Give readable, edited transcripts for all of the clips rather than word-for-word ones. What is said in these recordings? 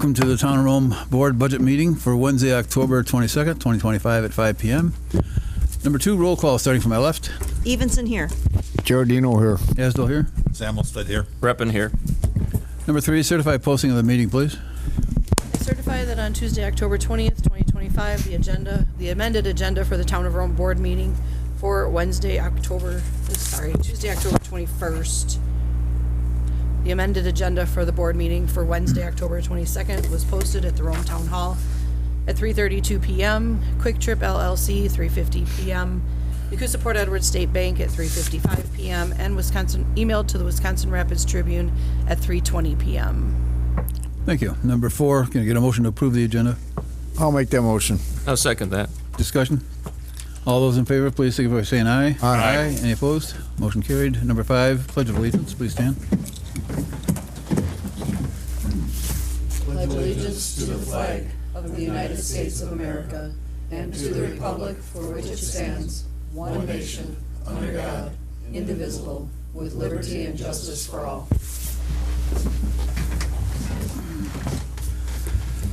welcome to the Town of Rome Board Budget Meeting for Wednesday, October 22nd, 2025 at 5 p.m. Number 2, roll call starting from my left. Evenson here. Giardino here. Asdell here. Samuelstead here. Reppin here. Number 3, certified posting of the meeting, please. I certify that on Tuesday, October 20th, 2025, the amended agenda for the Town of Rome Board meeting for Tuesday, October 21st. The amended agenda for the board meeting for Wednesday, October 22nd was posted at the Rome Town Hall at 3:32 p.m., Quick Trip LLC, 3:50 p.m., Yakuza Port Edward State Bank at 3:55 p.m., and emailed to the Wisconsin Rapids Tribune at 3:20 p.m. Thank you. Number 4, can I get a motion to approve the agenda? I'll make that motion. I'll second that. Discussion? All those in favor, please signify by saying aye. Aye. Any opposed? Motion carried. Number 5, Pledge of Allegiance, please stand. Pledge allegiance to the flag of the United States of America and to the republic for which it stands, one nation, under God, indivisible, with liberty and justice for all.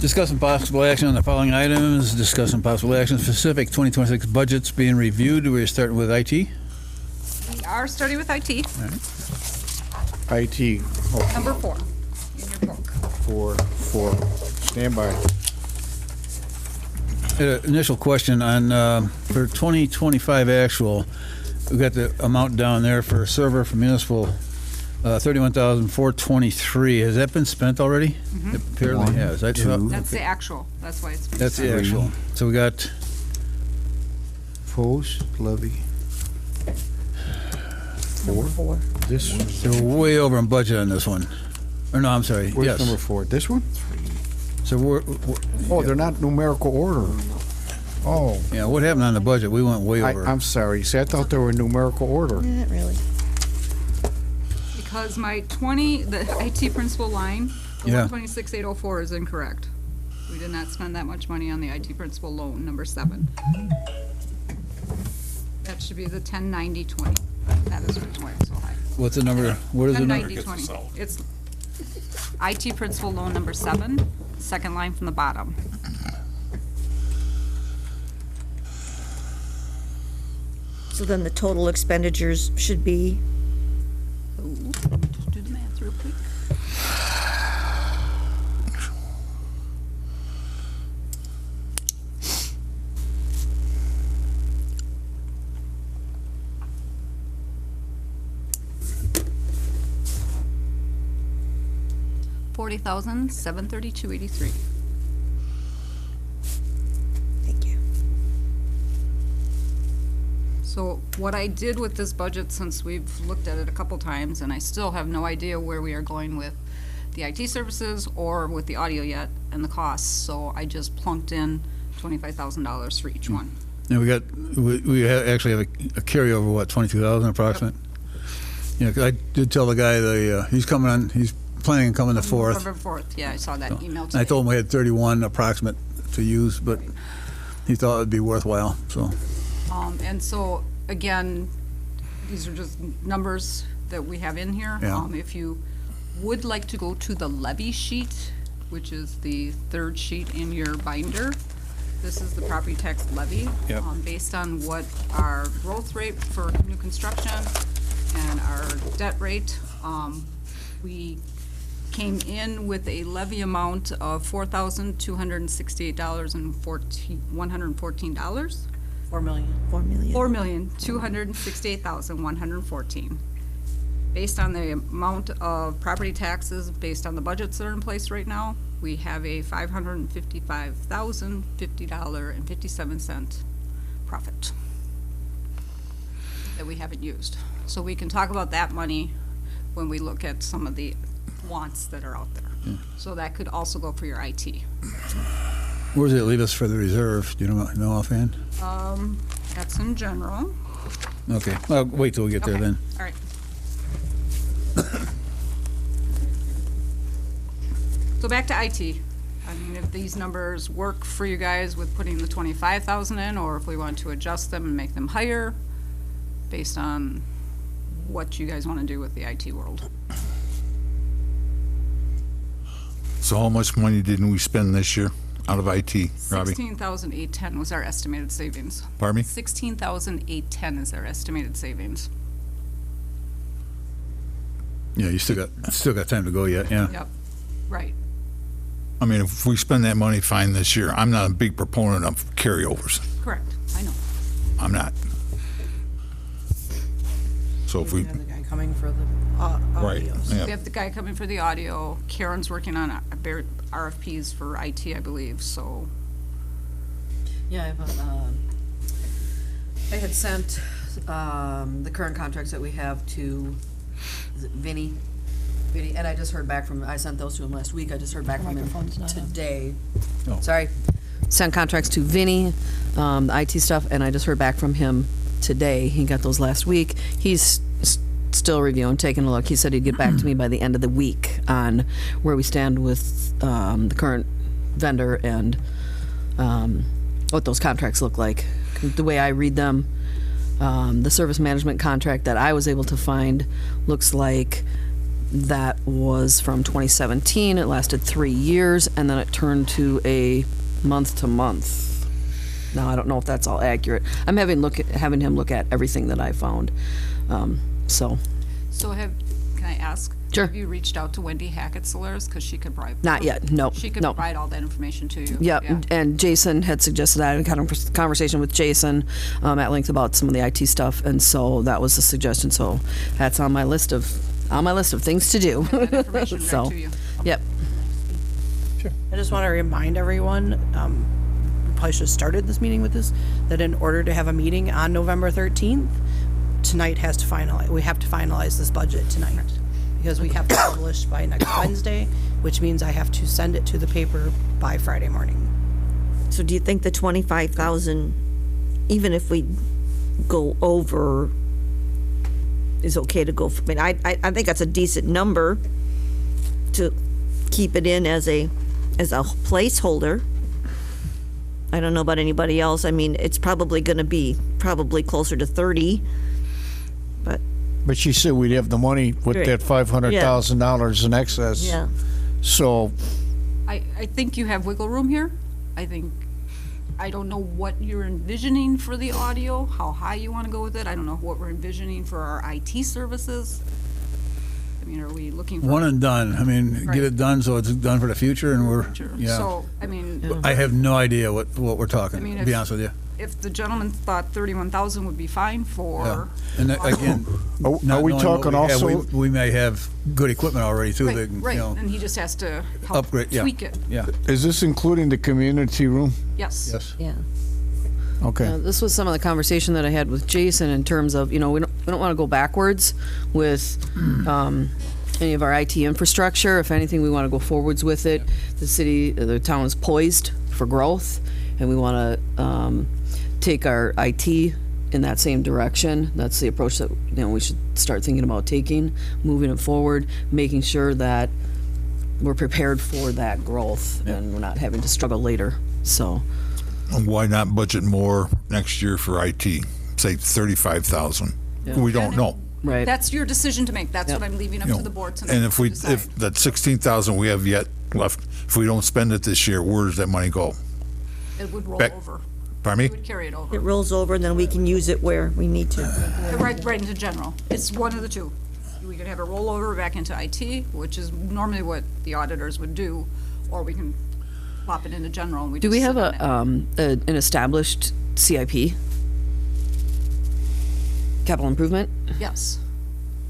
Discussing possible action on the following items. Discussing possible action specific 2026 budgets being reviewed. We're starting with IT. We are starting with IT, IT. number 4 in your book. For stand by. Initial question on for 2025 actual. We've got the amount down there for a server for municipal, 31,423. Has that been spent already? It apparently has. That's the actual. That's why it's. That's the actual. So we got Post levy. 4. This. so we're way over in budget on this one. Or no, I'm sorry. Where's Yes. number 4? This one? So we're Oh, they're not numerical order. Oh, yeah. What happened on the budget? We went way over. I'm sorry. See, I thought they were in numerical order. Not really. Because the IT principal line, the Yeah. 126,804 is incorrect. We did not spend that much money on the IT principal loan, number 7. That should be the 109020. That is why it's so high. What's the number? What is the number? 109020. It's IT principal loan number 7, second line from the bottom. So then the total expenditures should be, Ooh, just do the math real quick. $40,732.83. thank you. So what I did with this budget, since we've looked at it a couple times, and I still have no idea where we are going with the IT services or with the audio yet and the costs, so I just plunked in $25,000 for each one. And we actually have a carryover, what, 22,000 approximate? Yeah, 'cause I did tell the guy he's coming on. He's planning on coming the 4th. November 4th, yeah, I saw that email today. I told him we had 31 approximate to use, but he thought it'd be worthwhile. So And so, again, these are just numbers that we have in here. Yeah. If you would like to go to the levy sheet, which is the 3rd sheet in your binder, this is the property tax levy. Yep. Based on what our growth rate for new construction and our debt rate, we came in with a levy amount of $4,268,114. $4 million. 4 million. $4,268,114. Based on the amount of property taxes, based on the budgets that are in place right now, we have a $555,050.57 profit that we haven't used. So we can talk about that money when we look at some of the wants that are out there. So that could also go for your IT. where does it leave us for the reserve? Do you know offhand? That's in general. Okay. Well, wait till we get there Okay. then. All right. So back to IT. I mean, if these numbers work for you guys with putting the 25,000 in, or if we want to adjust them and make them higher based on what you guys want to do with the IT world. So how much money didn't we spend this year out of IT, Robbie? 16,810 was our estimated savings. Pardon me? 16,810 is our estimated savings. Yeah, you still got time to go yet, yeah. Yep, right. I mean, if we spend that money fine this year, I'm not a big proponent of carryovers. Correct, I know. I'm not. So if we, We have the guy coming for the right, audios. We yeah. have the guy coming for the audio. Karen's working on RFPs for IT, I believe, so. Yeah, I had sent the current contracts that we have to, is it Vinny? Vinny, and I just heard back from, I sent those to him last week, I just heard back from him Microphone's not on. today. Oh. Sorry. Sent contracts to Vinny, the IT stuff, and I just heard back from him today. He got those last week. He's still reviewing, taking a look. He said he'd get back to me by the end of the week on where we stand with the current vendor and what those contracts look like. The way I read them, the service management contract that I was able to find looks like that was from 2017. It lasted 3 years, and then it turned to a month-to-month. Now, I don't know if that's all accurate. I'm having him look at everything that I found. So, Can I ask? Sure. Have you reached out to Wendy Hackett Solaris? Because she could provide. not yet, no, She could no. provide all that information to you. Yeah, and Jason had suggested that. I had a conversation with Jason at length about some of the IT stuff, and so that was the suggestion. So that's on my list of things to do. Have that information right So, to you. yep. I just want to remind everyone, we probably should have started this meeting with this, that in order to have a meeting on November 13th, tonight we have to finalize this budget tonight. Because we have to publish by next Wednesday, which means I have to send it to the paper by Friday morning. So do you think the 25,000, even if we go over, is okay to go? I mean, I think that's a decent number to keep it in as a placeholder. I don't know about anybody else. I mean, it's probably going to be closer to 30, but But she said we'd have the money with Right. that $500,000 in excess. yeah. So, I think you have wiggle room here. I don't know what you're envisioning for the audio, how high you want to go with it. I don't know what we're envisioning for our IT services. I mean, are we looking for? One and done. I mean, Right. get it done so it's done for the future, and we're, Sure. yeah. So, I mean, I have no idea what we're talking, I mean, to be honest with you. if the gentleman thought 31,000 would be fine Yeah. for, And again, are not we knowing what talking we have, also, we may have good equipment already too, that, right, can, right, you know, and he just has to help upgrade, yeah. tweak it. Yeah, is this including the community room? Yes. yes. Yeah. Okay. This was some of the conversation that I had with Jason in terms of, we don't want to go backwards with any of our IT infrastructure. If anything, we want to go forwards with it. The town is poised for growth, and we want to take our IT in that same direction. That's the approach that we should start thinking about taking, moving it forward, making sure that we're prepared for that growth and we're not having to struggle later. So. Why not budget more next year for IT? Say 35,000. We don't know. Right. That's your decision to make. That's Yep. what I'm leaving up You to know, the board tonight. And if to decide. that 16,000 we have yet left, if we don't spend it this year, where does that money go? It would roll back- over. Pardon It me? would carry it It over. rolls over, and then we can use it where we need to. Right into general. It's one of the two. We could have a rollover back into IT, which is normally what the auditors would do, or we can pop it into general and we Do just we have sit on it. an established CIP? Capital improvement? Yes.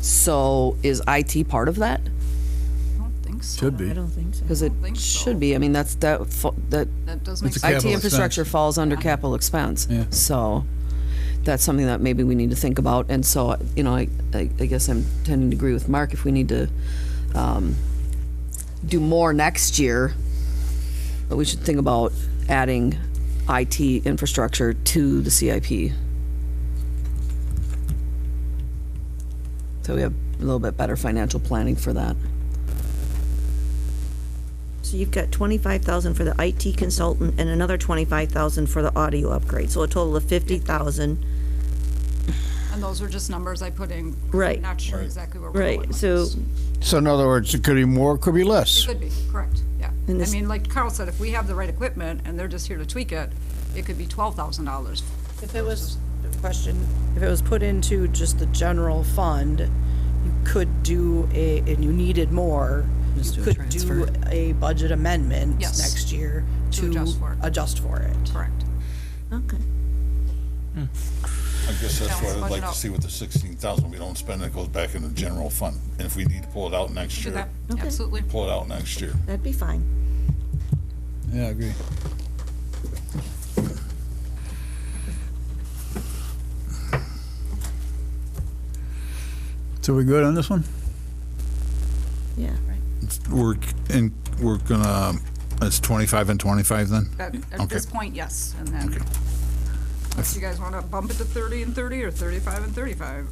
So is IT part of that? I don't think so. Should be. I don't think so. Because it think so. should be. I mean, that That does make It's a sense. IT capital infrastructure expense. falls under capital expense. Yeah. So that's something that maybe we need to think about. And so, I guess I'm tending to agree with Mark. If we need to do more next year, but we should think about adding IT infrastructure to the CIP. So we have a little bit better financial planning for that. So you've got 25,000 for the IT consultant and another 25,000 for the audio upgrade, so a total of 50,000. And those were just numbers I put in. Right. Not sure exactly where we're going Right, with so this. So in other words, it could be more, it could be less. Could be, correct, yeah. And I this- mean, like Carl said, if we have the right equipment and they're just here to tweak it, it could be $12,000. If it was, question, if it was put into just the general fund, you could do and you needed more, Just you do a could do transfer. a budget amendment Yes. next year To adjust for it. Correct. Okay. I guess that's Balance what I'd budget like to out. see with the 16,000. We don't spend it, it goes back in the general fund. And if we need to pull it out next Do year, that, Okay. absolutely. pull it out next year. That'd be fine. Yeah, I agree. So we good on this one? Yeah. We're gonna, it's 25 and 25 then? At this point, yes, and then, unless you guys wanna bump it to 30 and 30, or 35 and 35.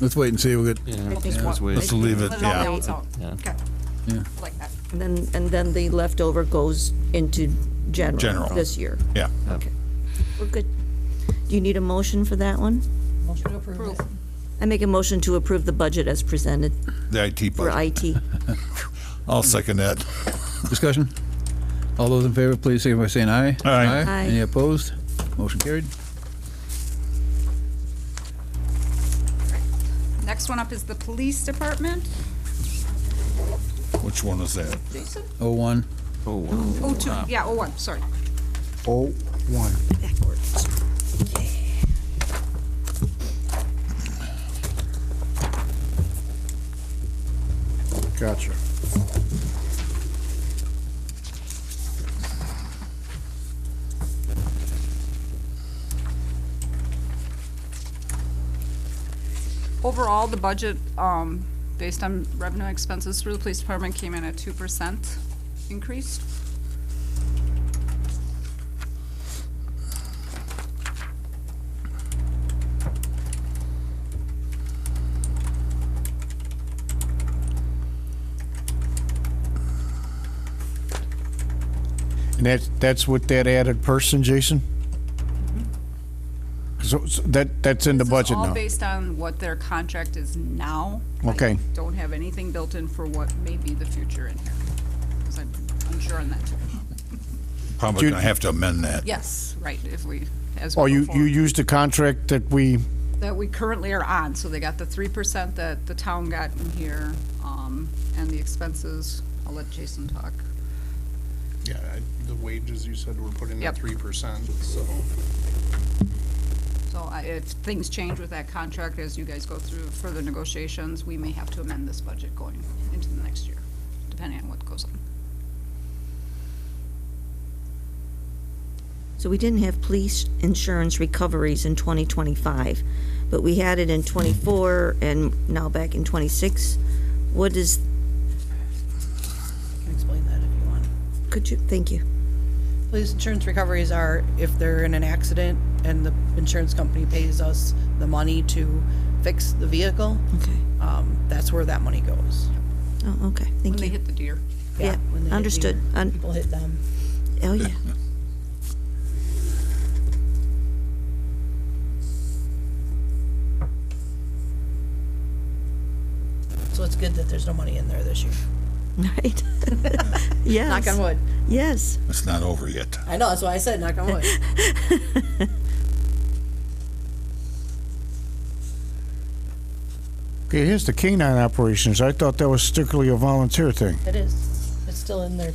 Let's wait and see. We'll get, I We'll think just what- Let's leave it, Let it all yeah. balance out. Yeah. Okay. yeah. I like that. and then the leftover goes into general General. this year. Yeah. Okay. We're good. Do you need a motion for that one? Motion to approve it. I make a motion to approve the budget as presented The IT for budget. IT. I'll second that. Discussion? All those in favor, please signify by saying aye. Aye. Aye. Any opposed? Motion carried. Next one up is the police department. Which one is that? Jason? 01. Oh, two, yeah, 01, sorry. 01. Backwards. Gotcha. Overall, the budget, based on revenue expenses through the police department, came in at 2% increase. And that's with that added person, Jason? So that's in the budget This is all now? based on what their contract is now. I Okay. don't have anything built in for what may be the future in here, because I'm unsure on that too. Probably Jude- gonna have to amend that. Yes, right, if we, as we Oh, go you forward. used the contract that we, That we currently are on, so they got the 3% that the town got in here, and the expenses, I'll let Jason talk. Yeah, the wages you said were put in Yep. at 3%, so. So if things change with that contract as you guys go through further negotiations, we may have to amend this budget going into the next year, depending on what goes on. So we didn't have police insurance recoveries in 2025, but we had it in 24 and now back in 26. What is, I can explain that if you want. could you, thank you. Police insurance recoveries are if they're in an accident and the insurance company pays us the money to fix the vehicle, Okay. that's where that money goes. Oh, okay, When thank they you. hit the deer. Yeah, when they hit understood. deer, People hit them. Oh, yeah. So it's good that there's no money in there this year. Right? Yes. Knock on wood. Yes. It's not over yet. I know, that's why I said knock on wood. okay, here's the canine operations. I thought that was strictly a volunteer thing. It is. It's still in there.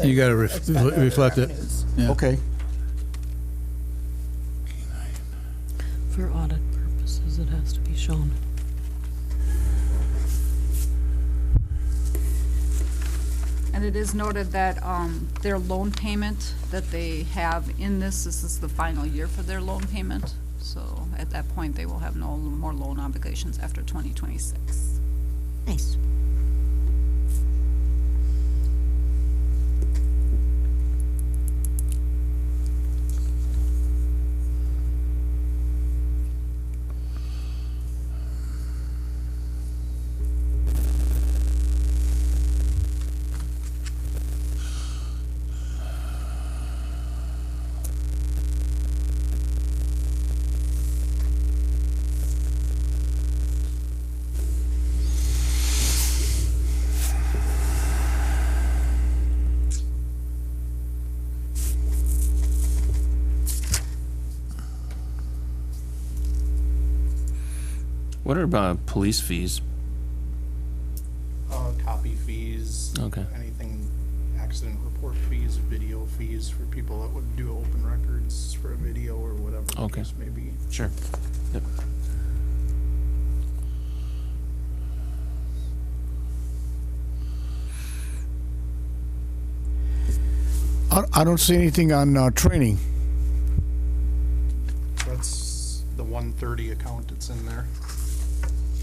You gotta reflect it. Yeah. Okay. For audit purposes, it has to be shown. And it is noted that their loan payment that they have in this is the final year for their loan payment. So at that point, they will have no more loan obligations after 2026. Nice. What are police fees? Copy fees. Okay. Anything, accident report fees, video fees for people that would do open records for a video or whatever the Okay. case may be. Sure. Yep. I don't see anything on training. That's the 130 account that's in there.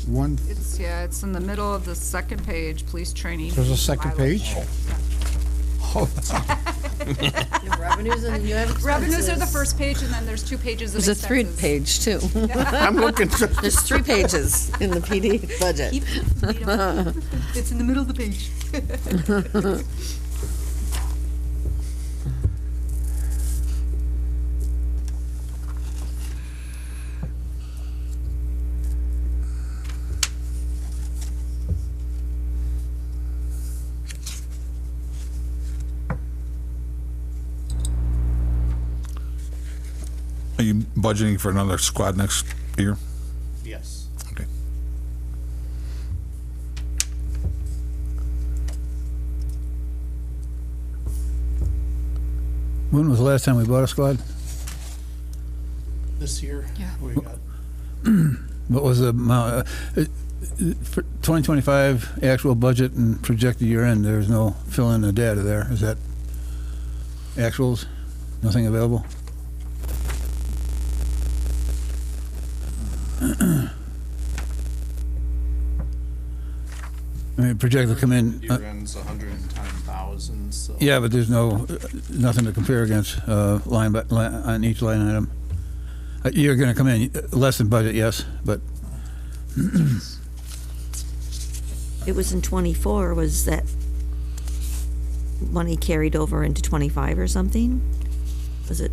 One, It's in the middle of the second page, police training. there's a second page? Oh, Revenues and you have Revenues are the first page, and then there's 2 pages of There's a expenses. 3-page too. I'm looking, There's 3 pages in the PD budget. It's in the middle of the page. Are you budgeting for another squad next year? Yes. Okay. When was the last time we bought a squad? This year, Yeah. we got What was the amount? For 2025 actual budget and projected year end, there's no fill in the data there. Is that actuals? Nothing available? I mean, projected to come in. year ends 110,000. So Yeah, but there's nothing to compare against line by line on each line item. You're going to come in less than budget, yes, but It was in 24, was that money carried over into 25 or something? Was it,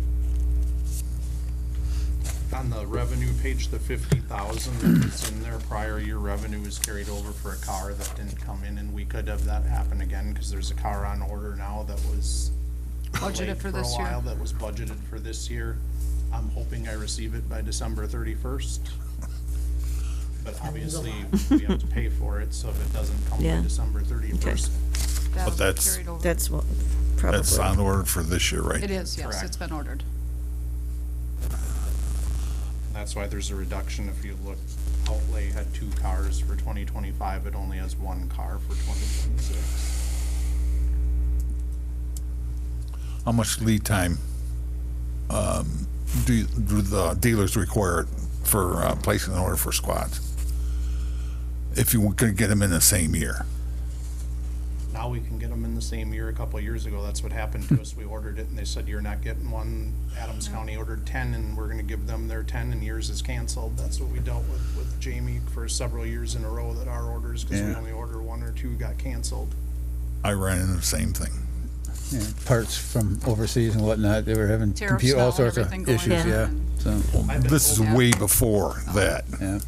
on the revenue page, the 50,000 that's in there, prior year revenue is carried over for a car that didn't come in, and we could have that happen again because there's a car on order now that was Budgeted delayed for a this year. while, that was budgeted for this year. I'm hoping I receive it by December 31st. But obviously, we have to pay for it, so if it doesn't come Yeah. by December 31st, That'll be that's- carried over. that's what, probably. That's on order for this year, right? It is, yes, Correct. it's been ordered. that's why there's a reduction. If you look, outlay had 2 cars for 2025, it only has 1 car for 2026. How much lead time do the dealers require for placing an order for squads? If you were going to get them in the same year? Now we can get them in the same year. A couple of years ago, that's what happened to us. We ordered it and they said, you're not getting one. Adams County ordered 10 and we're gonna give them their 10 and yours is canceled. That's what we dealt with Jamie for several years in a row, that our orders, cause we Yeah. only ordered 1 or 2 got canceled. I ran into the same thing. Yeah, parts from overseas and whatnot, they were having Tariff computer, all smell and sorts of everything going issues, on. yeah. So, I've been This is told- way before that. yeah.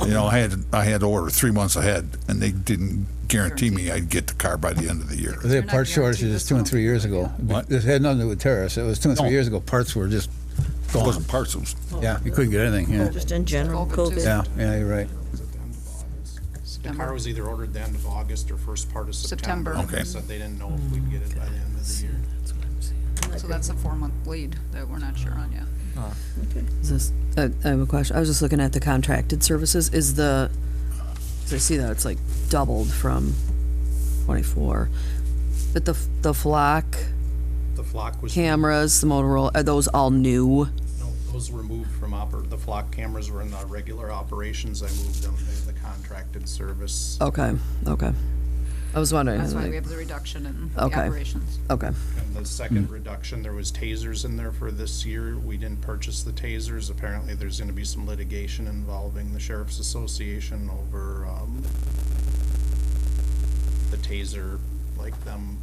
You know, I had to order 3 months ahead, and they didn't guarantee me I'd get the car by the end of the year. They had not part guaranteed shortages this 2 and one. 3 years ago. What? This had nothing to do with tariffs. It was 2 and 3 No. years ago. Parts were just It gone. wasn't parts, it was Yeah, you couldn't get anything, yeah. Just in general, COVID too. COVID. Yeah, yeah, you're right. It was at the end of August. The September. car was either ordered the end of August or first part of September. September. and Okay. They said they didn't know if we'd get it by the end of the year. So that's a 4-month lead that we're not sure on yet. Is this, I have a question. I was just looking at the contracted services. Is the, 'cause I see that it's like doubled from 24. But the flock The flock was. cameras, the Motorola, are those all new? No, those were moved from the flock cameras were in the regular operations. I moved them to the contracted service. Okay, okay. I was wondering. That's why like- we have the reduction in the Okay. operations. Okay, And the second reduction, there was tasers in there for this year. We didn't purchase the tasers. Apparently, there's gonna be some litigation involving the Sheriff's Association over, the taser, like them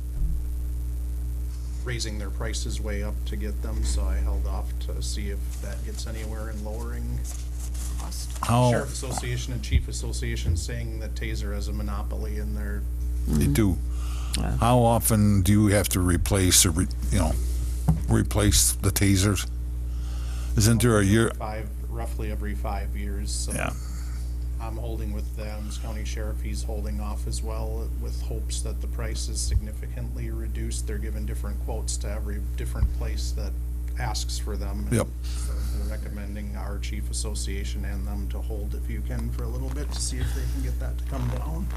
raising their prices way up to get them, so I held off to see if that gets anywhere in lowering. Cost. how Sheriff Association and Chief Association saying that taser has a monopoly in their you do. Yeah. How often do you have to replace or replace the tasers? Isn't there a year? roughly every 5 years, so. Yeah. I'm holding with the Adams County Sheriff. He's holding off as well with hopes that the price is significantly reduced. They're giving different quotes to every different place that asks for them. Yep. So we're recommending our chief association and them to hold if you can for a little bit to see if they can get that to come down.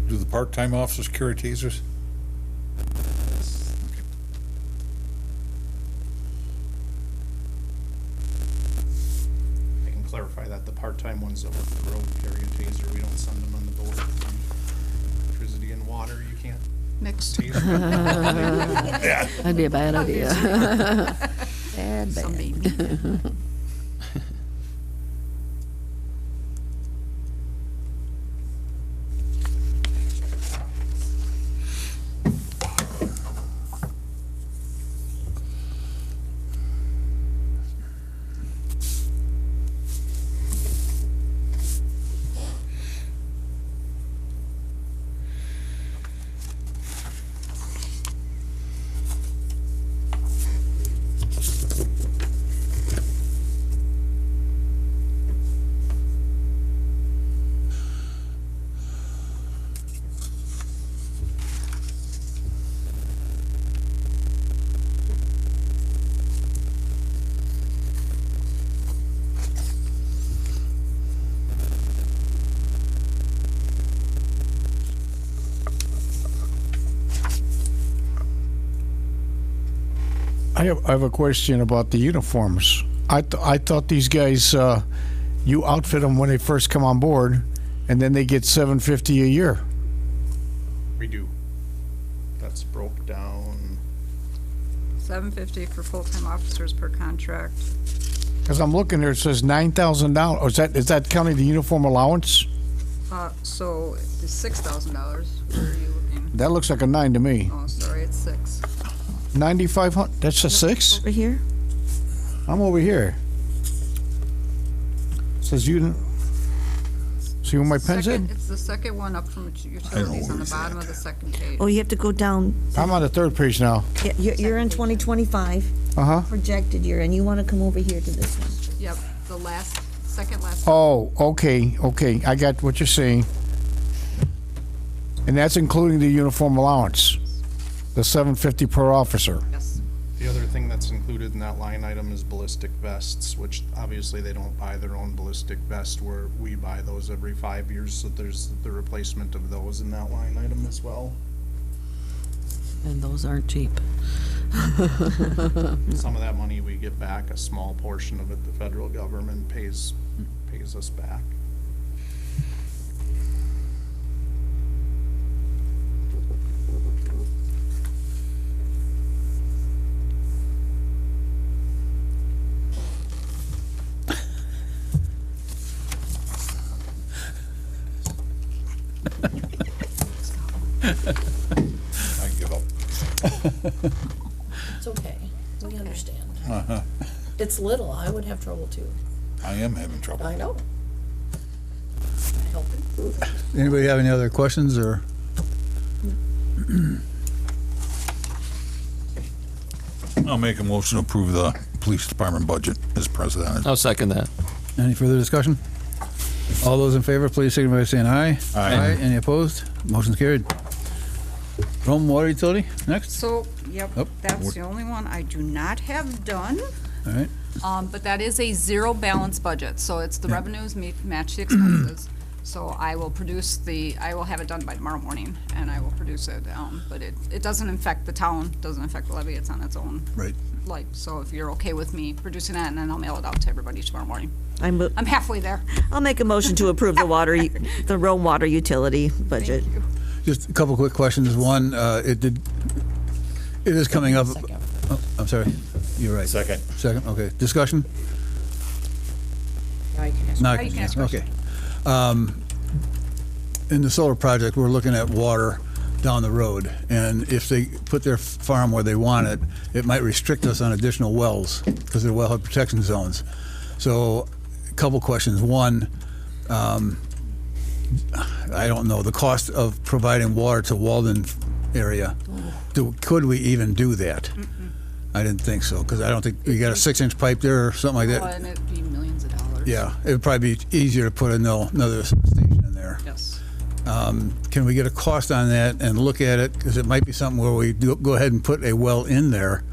Do the part-time officers carry tasers? I can clarify that the part-time ones that work the road carry a taser. We don't send them on the board. Electricity and water, you can't Mixed. taser. That'd be a bad idea. Bad, Some bad. baby. I have a question about the uniforms. I thought these guys, you outfit them when they first come on board, and then they get $750 a year. We do. That's broke down. $750 for full-time officers per contract. Because I'm looking there, it says $9,000. Oh, is that counting the uniform allowance? So it's $6,000. Where are you looking? That looks like a 9 to me. Oh, sorry, it's 6. 9,500. That's a 6. Over here? I'm over here. Says you. See where my pen's Second, in? it's the second one up from utilities on where the it's bottom at. of the second page. Oh, you have to go down. I'm on the third page now. Yeah, you're in 2025, Uh huh. projected year, and you want to come over here to this one. Yep, the second last. Oh, okay. I got what you're saying. And that's including the uniform allowance, the $750 per officer. Yes. The other thing that's included in that line item is ballistic vests, which obviously they don't buy their own ballistic vest, where we buy those every 5 years, so there's the replacement of those in that line item as well. And those aren't cheap. Some of that money we get back, a small portion of it, the federal government pays us back. I give up. It's okay. We understand. It's little. I would have trouble too. I am having trouble. I know. Help improve. Anybody have any other questions or? I'll make a motion to approve the police department budget as presented. I'll second that. Any further discussion? All those in favor, please signify by saying aye. Aye. Any opposed? Motion's carried. Rome Water Utility, next. So, yep, Yep. that's the only one I do not have done. All right. But that is a zero balance budget, so it's the revenues match the expenses. So I will have it done by tomorrow morning, and I will produce it, but it doesn't affect the town, doesn't affect the levy, it's on its own. Right. So if you're okay with me producing that, and then I'll mail it out to everybody tomorrow morning. I'm halfway there. I'll make a motion to approve the Rome Water Utility budget. Just a couple quick questions. One, it is coming up. Oh, I'm sorry. You're right. Second. Second, okay. Discussion? Now you can ask. Not- Now you can ask Okay. In the solar project, we're looking at water down the road, and if they put their farm where they want it, it might restrict us on additional wells because they're wellhead protection zones. So, a couple questions. One, I don't know, the cost of providing water to Walden area. Could we even do that? I didn't think so, because I don't think, you got a 6-inch pipe there or something like Well, that? and it'd be millions of dollars. Yeah, it would probably be easier to put another station in there. Yes. Can we get a cost on that and look at it? Because it might be something where we go ahead and put a well in there.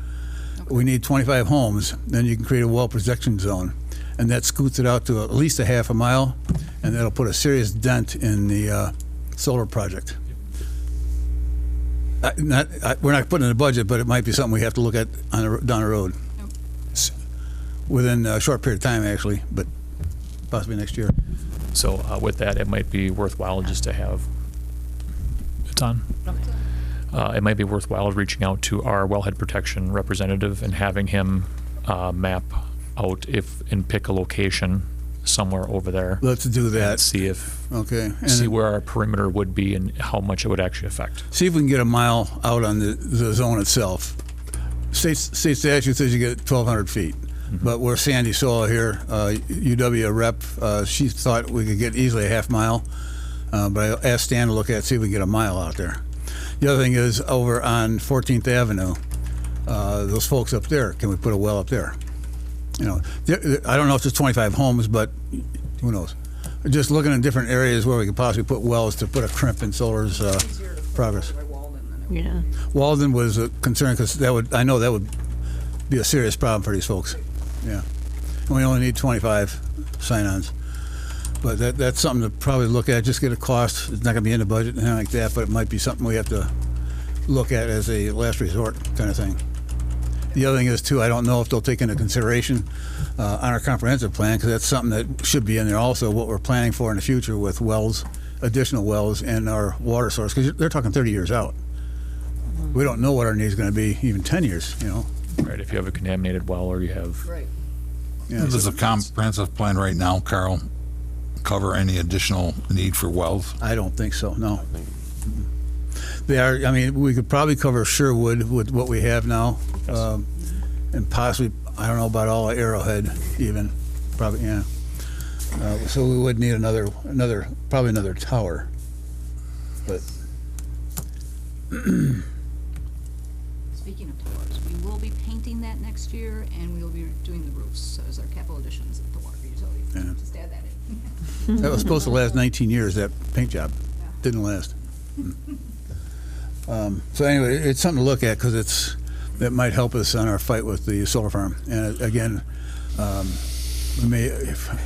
We need 25 homes, then you can create a well protection zone. And that scoots it out to at least a half a mile, and that'll put a serious dent in the solar project. We're not putting it in the budget, but it might be something we have to look at down the road. Within a short period of time, actually, but possibly next year. So with that, it might be worthwhile just to have, it's on. It might be worthwhile reaching out to our wellhead protection representative and having him map out and pick a location somewhere over there. Let's do And that. see if, Okay. And see where our perimeter would be and how much it would actually affect. see if we can get a mile out on the zone itself. State statute says you get 1,200 feet. But we're Sandy Soil here, UW rep, she thought we could get easily a half mile. But I asked Stan to look at, see if we can get a mile out there. The other thing is over on 14th Avenue, those folks up there, can we put a well up there? You know, I don't know if there's 25 homes, but who knows? Just looking at different areas where we could possibly put wells to put a crimp in solar's progress. Yeah. Walden was a concern because I know that would be a serious problem for these folks. Yeah. And we only need 25 sign-ons. But that's something to probably look at, just get a cost. It's not going to be in the budget and anything like that, but it might be something we have to look at as a last resort kind of thing. The other thing is, too, I don't know if they'll take into consideration on our comprehensive plan, because that's something that should be in there also, what we're planning for in the future with wells, additional wells, and our water source, because they're talking 30 years out. We don't know what our needs going to be even 10 years, you know. Right, if you have a contaminated well or you have, Right. Yeah. Does the comprehensive plan right now, Carl, cover any additional need for wells? I don't think so, no. They are, I mean, we could probably cover Sherwood with what we have now. And possibly, I don't know about all of Arrowhead even, probably, yeah. So we would need probably another tower. But Speaking of towers, we will be painting that next year, and we will be doing the roofs as our capital additions at the water utility. Yeah. Just add that in. that was supposed to last 19 years, that paint job. Didn't last. So anyway, it's something to look at because that might help us on our fight with the solar farm. And again, I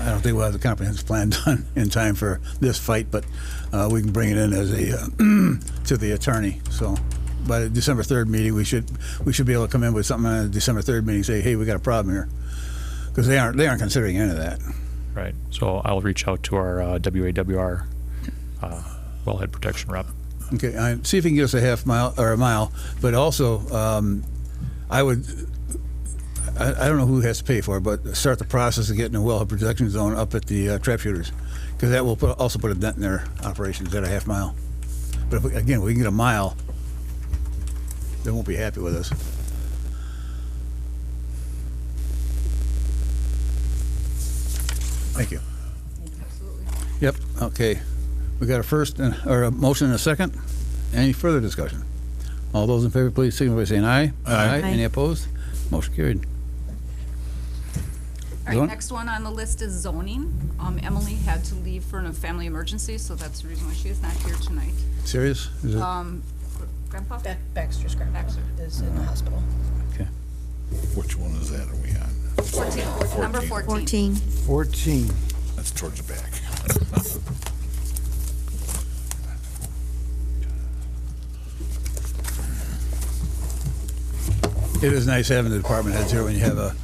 don't think we'll have the comprehensive plan done in time for this fight, but we can bring it in as to the attorney. So by the December 3rd meeting, we should be able to come in with something on the December 3rd meeting, say, hey, we got a problem here, because they aren't considering any of that. right, so I'll reach out to our WAWR wellhead protection rep. Okay, see if you can get us a half mile or a mile, but also I don't know who has to pay for it, but start the process of getting a wellhead protection zone up at the trap shooters, because that will also put a dent in their operations at a half mile. But if we can get a mile, they won't be happy with us. Thank you. Absolutely. Yep, okay. We got a motion and a second. Any further discussion? All those in favor, please signify by saying aye. Aye. Any opposed? Motion carried. All Zone- right, next one on the list is zoning. Emily had to leave for a family emergency, so that's the reason why she is not here tonight. Serious? Is it? Grandpa? Baxter's grandpa Baxter. is in the hospital. Okay. Which one is that? Are we on? 14, number 14. 14. 14. That's towards the back. It is nice having the department heads here when you have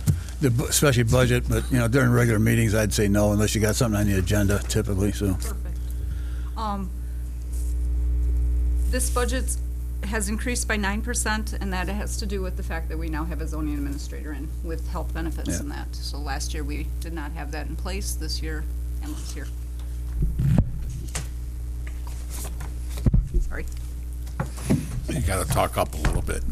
especially budget, but during regular meetings, I'd say no unless you got something on the agenda typically, so. Perfect. This budget has increased by 9%, and that has to do with the fact that we now have a zoning administrator in with health benefits Yeah. and that. So last year, we did not have that in place. This year, Emily's here. Sorry. You gotta talk up a little bit.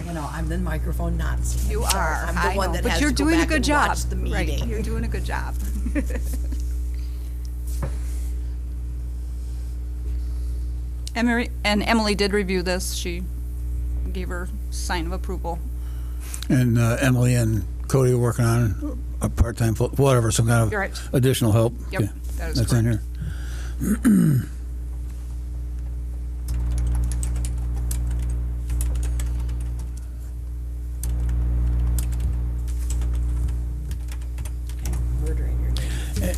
You know, I'm the microphone Nazi. You So are, I'm the I one know, that but has you're to go doing a back good and job. watch the Right, meeting. you're doing a good job. Emily did review this. She gave her sign of approval. And Emily and Cody are working on a part-time, whatever, some kind of You're right. additional help. Yep, Okay. that is That's in correct. here.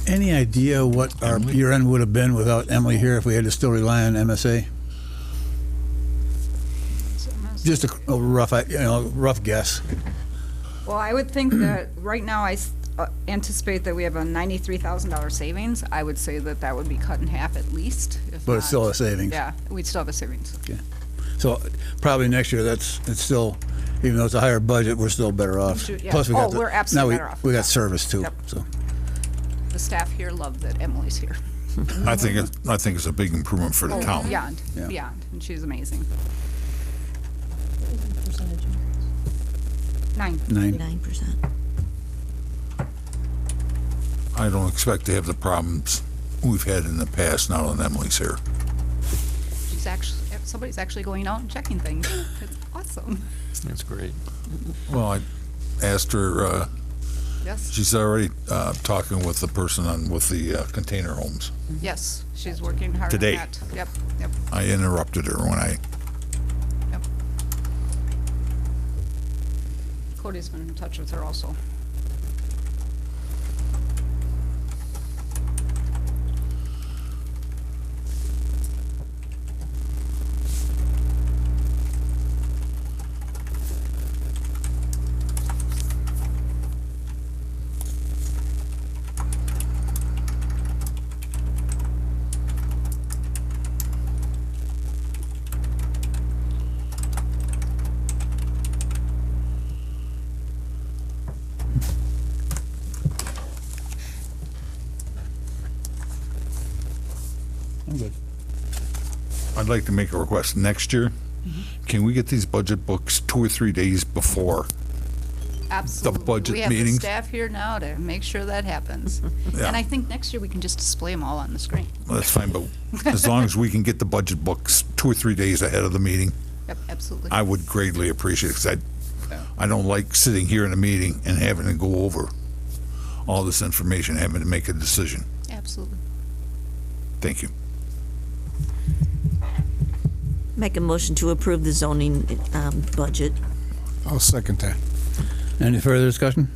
Any idea what our year end would have been without Emily here if we had to still rely on MSA? Just a rough, rough guess. Well, I would think that right now I anticipate that we have a $93,000 savings. I would say that that would be cut in half at least. If But it's not- still a savings. Yeah, we'd still have a savings. Okay. So probably next year, it's still, even though it's a higher budget, we're still better off. Yeah. Plus we got Oh, we're absolutely now better off. we got service too, Yep. so. The staff here love that Emily's here. I think it's a big improvement for the town. Beyond, Yeah. beyond, and she's amazing. Percentage increase. 9. 9%. I don't expect to have the problems we've had in the past now that Emily's here. She's actually, somebody's actually going out and checking things. It's awesome. That's great. Well, I asked her, Yes, she's already talking with the person with the container homes. yes, she's working hard on Today. that. Yep, yep, I interrupted her when I, yep. Cody's been in touch with her also. I'm good. I'd like to make a request. Next year, can we get these budget books 2 or 3 days before? Absolutely. budget We have meetings. the staff here now to make sure that happens. Yeah. And I think next year we can just display them all on the screen. Well, that's fine, but as long as we can get the budget books 2 or 3 days ahead of the meeting, Yep, absolutely. I would greatly appreciate it, because I don't like sitting here in a meeting and having to go over all this information, having to make a decision. Absolutely. Thank you. Make a motion to approve the zoning budget. I'll second that. Any further discussion?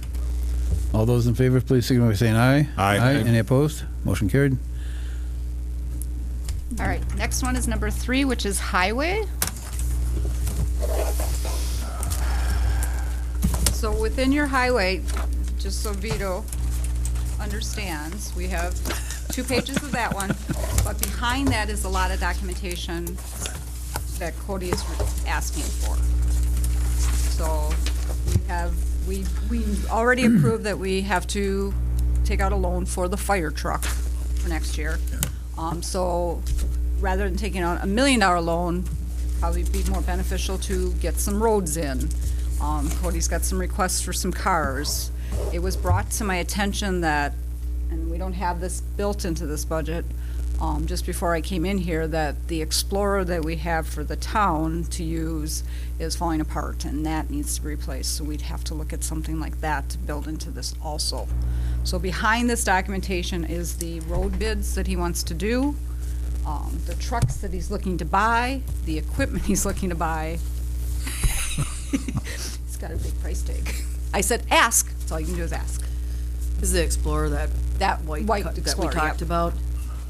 All those in favor, please signify by saying aye. Aye. Any opposed? Motion carried. All right, next one is number 3, which is highway. So within your highway, just so Vito understands, we have 2 pages of that one, but behind that is a lot of documentation that Cody is asking for. So we already approved that we have to take out a loan for the fire truck for next year. So rather than taking out $1 million loan, probably be more beneficial to get some roads in. Cody's got some requests for some cars. It was brought to my attention that, and we don't have this built into this budget, just before I came in here, that the Explorer that we have for the town to use is falling apart, and that needs to be replaced. So we'd have to look at something like that to build into this also. So behind this documentation is the road bids that he wants to do, the trucks that he's looking to buy, the equipment he's looking to buy. He's got a big price tag. I said, ask. That's all you can do is ask. Is the Explorer that white White that we Explorer, talked yep. about?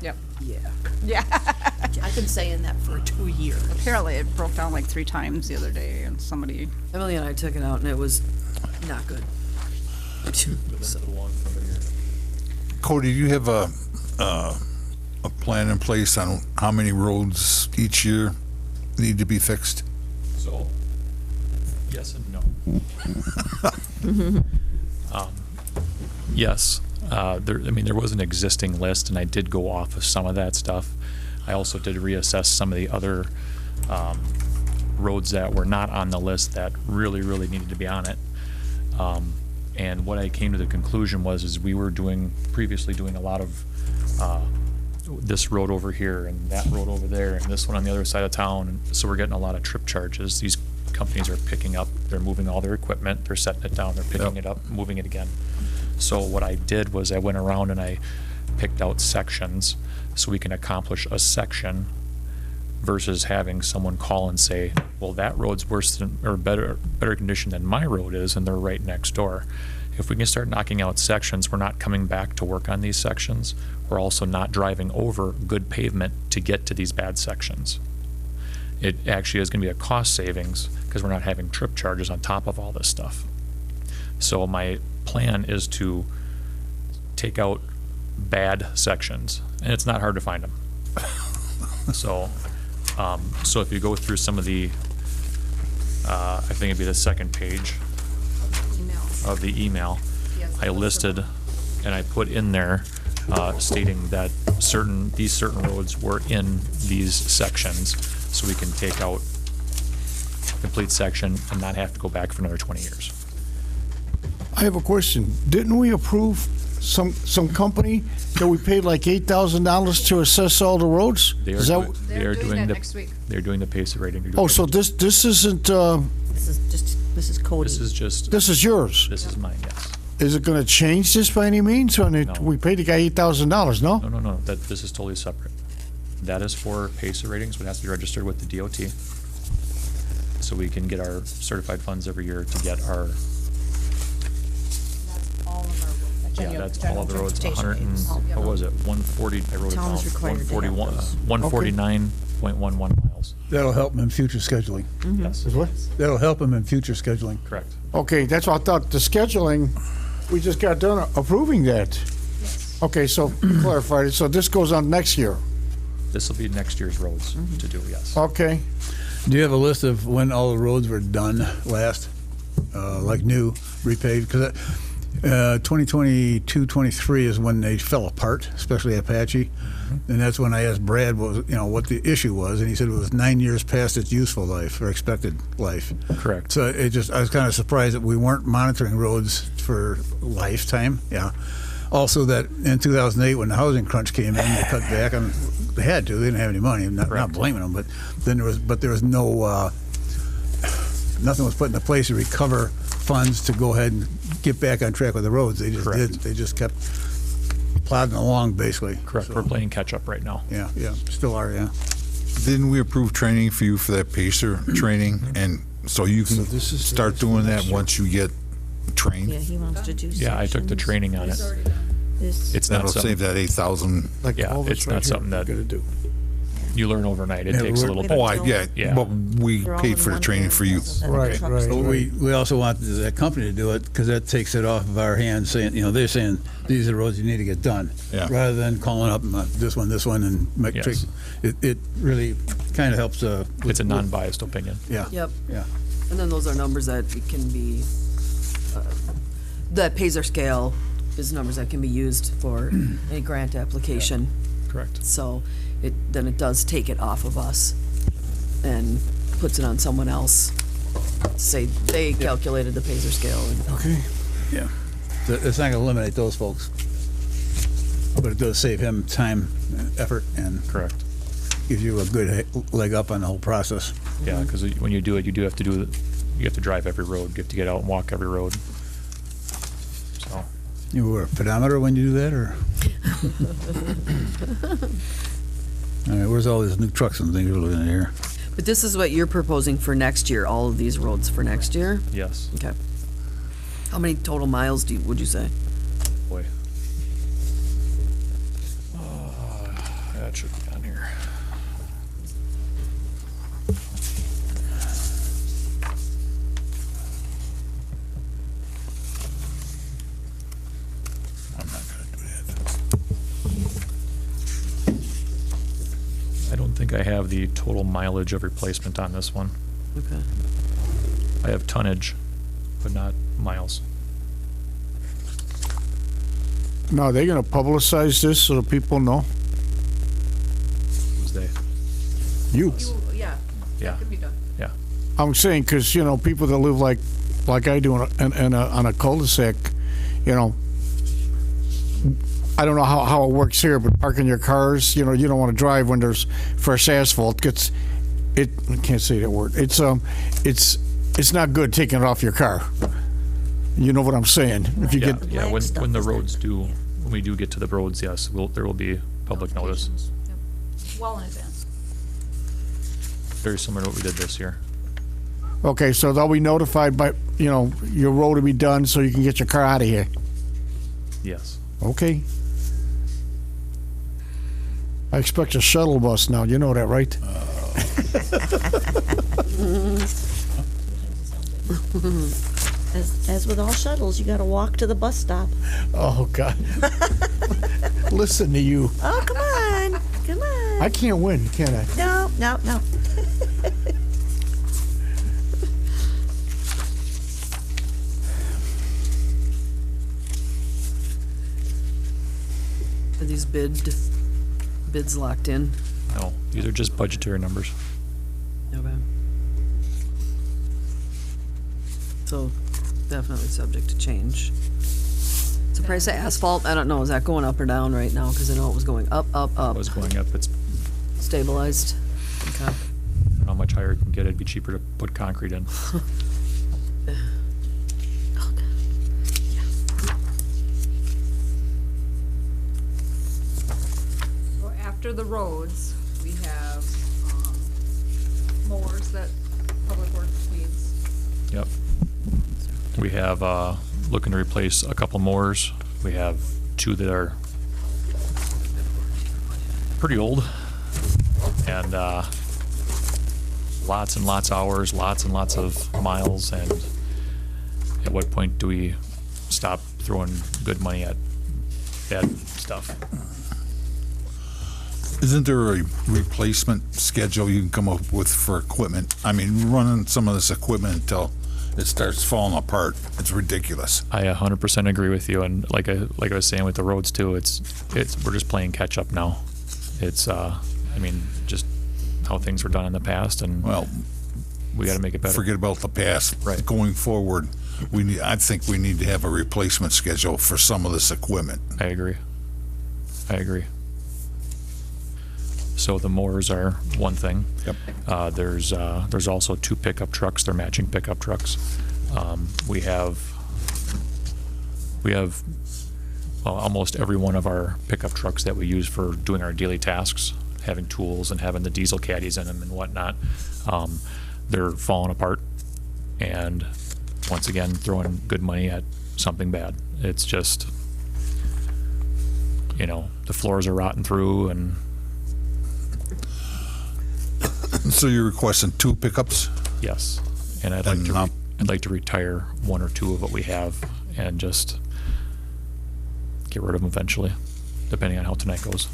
Yep. Yeah. Yeah. I've been saying that for 2 years. Apparently it broke down like 3 times the other day, and somebody, Emily and I took it out and it was not good. So, Cody, do you have a plan in place on how many roads each year need to be fixed? So, yes and no. Yes, there was an existing list, and I did go off of some of that stuff. I also did reassess some of the other roads that were not on the list that really, really needed to be on it. And what I came to the conclusion was we were previously doing a lot of this road over here and that road over there and this one on the other side of town. And so we're getting a lot of trip charges. These companies are picking up, they're moving all their equipment, they're setting it down, they're picking it up, moving it again. So what I did was I went around and I picked out sections so we can accomplish a section versus having someone call and say, well, that road's worse than, or better condition than my road is, and they're right next door. If we can start knocking out sections, we're not coming back to work on these sections. We're also not driving over good pavement to get to these bad sections. It actually is gonna be a cost savings because we're not having trip charges on top of all this stuff. So my plan is to take out bad sections, and it's not hard to find them. So if you go through some of the, I think it'd be the second page of the email, I listed and I put in there stating that these certain roads were in these sections, so we can take out a complete section and not have to go back for another 20 years. I have a question. Didn't we approve some company that we paid like $8,000 to assess all the roads? They Is are, that- They're doing that the, next week. They're doing the pace of rating. Oh, so this isn't, This is Cody. This is yours? This is mine, yes. Is it gonna change this by any means? When No. we paid the guy $8,000, no? No, this is totally separate. That is for pacer ratings, but it has to be registered with the DOT. So we can get our certified funds every year to get our, that's all of the roads, 100 and, what was it, 140, I wrote it down, Town is required to have 141, those. 149.11 miles. That'll help them in future scheduling. Yes, Is what? That'll help them in future scheduling. correct. Okay, that's what I thought, the scheduling, we just got done approving that. Okay, so clarified it, so this goes on next year, This will be next year's roads to do, yes. okay? Do you have a list of when all the roads were done last, like new, repaved? Because 2022, 23 is when they fell apart, especially Apache. And that's when I asked Brad what the issue was, and he said it was 9 years past its useful life or expected life. Correct. So I was kind of surprised that we weren't monitoring roads for lifetime. Yeah. Also, that in 2008, when the housing crunch came in, they cut back on. They had to. They didn't have any money. I'm not blaming them, but then there was no nothing was put into place to recover funds to go ahead and get back on track with the roads. They just Correct. didn't. They just kept plodding along, basically. Correct, So, we're playing catch-up right now. Yeah, still are. Yeah. Didn't we approve training for you for that pacer training? And so you can this is- start doing that once you get trained? Yeah, he wants to do Yeah, I took the sections. training on it. This- It's not That'll something save that 8,000. Like Yeah, all this it's right not here something that- we're gonna do. you learn overnight. It Yeah, takes a we're- little Oh, bit. yeah, Yeah. but we They're all paid in for the one training area for you. rather than Right, trucks. right. But we also want that company to do it because that takes it off of our hands. Saying they're saying these are the roads you need to get done, Yeah. rather than calling up this one, and make Yes. it really kind of helps. It's a non-biased opinion. Yeah. Yep. Yeah. And then those are numbers that can be, that Pacer scale is numbers that can be used for a grant application. Correct. So then it does take it off of us and puts it on someone else. Say they calculated the Pacer scale. And Okay. Yeah. So it's not going to eliminate those folks, but it does save him time, effort, and Correct. gives you a good leg up on the whole process. Yeah, because when you do it, you have to drive every road. You have to get out and walk every road. So, You wear a pedometer when you do that, or? All right, where's all these new trucks and things we're looking at here? But this is what you're proposing for next year, all of these roads for next year? yes, Okay. How many total miles would you say? boy. That should be on here. I'm not gonna do that. I don't think I have the total mileage of replacement on this one. Okay. I have tonnage, but not miles. Now, they're gonna publicize this so the people know? Who's they? You. Yeah, Yeah, that can be done. yeah. I'm saying, because, people that live like I do on a cul-de-sac, I don't know how it works here, but parking your cars, you don't want to drive when there's fresh asphalt. I can't say that word. It's not good taking it off your car. You know what I'm saying? If you get Yeah, when the roads when we do get to the roads, yes, there will be public notice. Well in advance. Very similar to what we did this year. okay, so they'll be notified by your road will be done, so you can get your car out of here. Yes. Okay. I expect a shuttle bus now. You know that, right? As with all shuttles, you gotta walk to the bus stop. Oh God. Listen to you. Oh, come on. Come on. I can't win, can I? No. Are these bids locked in? No, these are just budgetary numbers. Okay. So definitely subject to change. So price of asphalt, I don't know, is that going up or down right now? Because I know it was going up, It was going up. It's stabilized. Okay. I don't know how much higher it can get. It'd be cheaper to put concrete in. So after the roads, we have mowers that Public Works needs. Yep. We have, looking to replace a couple mowers. We have 2 that are pretty old. And, lots and lots of hours, lots and lots of miles, and at what point do we stop throwing good money at bad stuff? Isn't there a replacement schedule you can come up with for equipment? I mean, running some of this equipment until it starts falling apart, it's ridiculous. I 100% agree with you, and like I was saying with the roads too, it's we're just playing catch up now. It's just how things were done in the past, and Well, we got to make it better. forget about the past. Right. Going forward, I think we need to have a replacement schedule for some of this equipment. I agree. So the mowers are one thing. Yep. There's also 2 pickup trucks. They're matching pickup trucks. We have almost every one of our pickup trucks that we use for doing our daily tasks, having tools and having the diesel caddies in them and whatnot. They're falling apart, and once again throwing good money at something bad. It's just, the floors are rotting through, and So you're requesting 2 pickups? yes, and I'd like to retire 1 or 2 of what we have and just get rid of them eventually, depending on how tonight goes.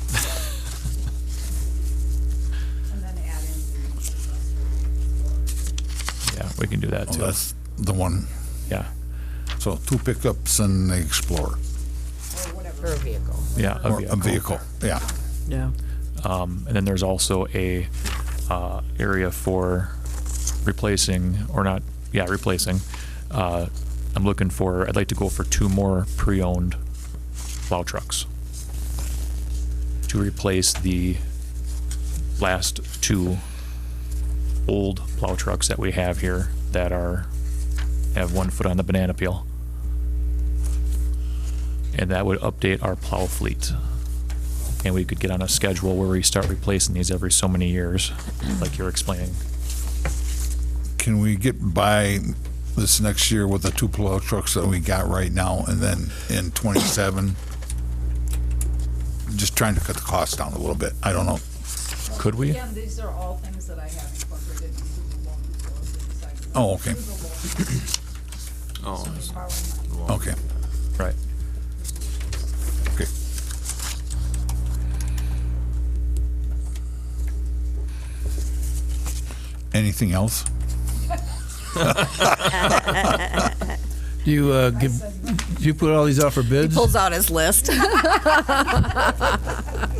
And then add in Yeah, we can do that too. That's the one. Yeah, So 2 pickups and the Explorer. Or a vehicle. yeah, Or a vehicle, yeah. Yeah. And then there's also a area for replacing. I'd like to go for 2 more pre-owned plow trucks to replace the last 2 old plow trucks that we have here that have 1 foot on the banana peel. And that would update our plow fleet. And we could get on a schedule where we start replacing these every so many years, like you're explaining. Can we get by this next year with the 2 plow trucks that we got right now, and then in 27, just trying to cut the cost down a little bit? I don't know. Could we? Again, these are all things that I have incorporated into the loan before we decided. Oh, okay. Oh, Okay. Right. Okay. Anything else? Do you put all these out for bids? Pulls out his list.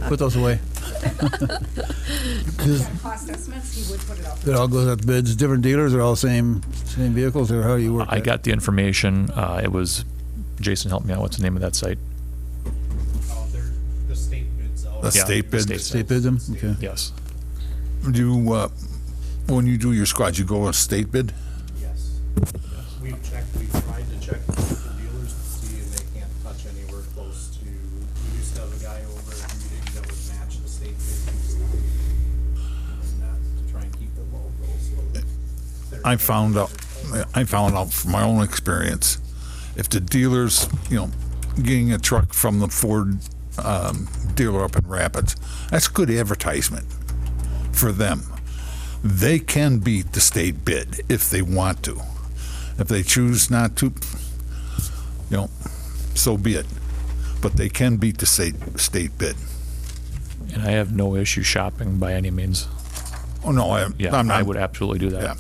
Put those away. Cost estimates, he would put it out. That all goes out to bids, different dealers, or all same vehicles, or how do you work I that? got the information. It was, Jason helped me out. What's the name of that site? There's The state bid? State bid them? Okay. Yes. Do you, when you do your squads, you go a state bid? Yes. We've tried to check with the dealers to see if they can't touch anywhere close to, we used to have a guy over at Reading that would match the state bid. And that, to try and keep it local, so. they're- I found out from my own experience, if the dealers, getting a truck from the Ford dealer up in Rapids, that's good advertisement for them. They can beat the state bid if they want to. If they choose not to, so be it. But they can beat the state bid. And I have no issue shopping by any means. Oh, no, Yeah, I'm not. I would absolutely do that. Yeah.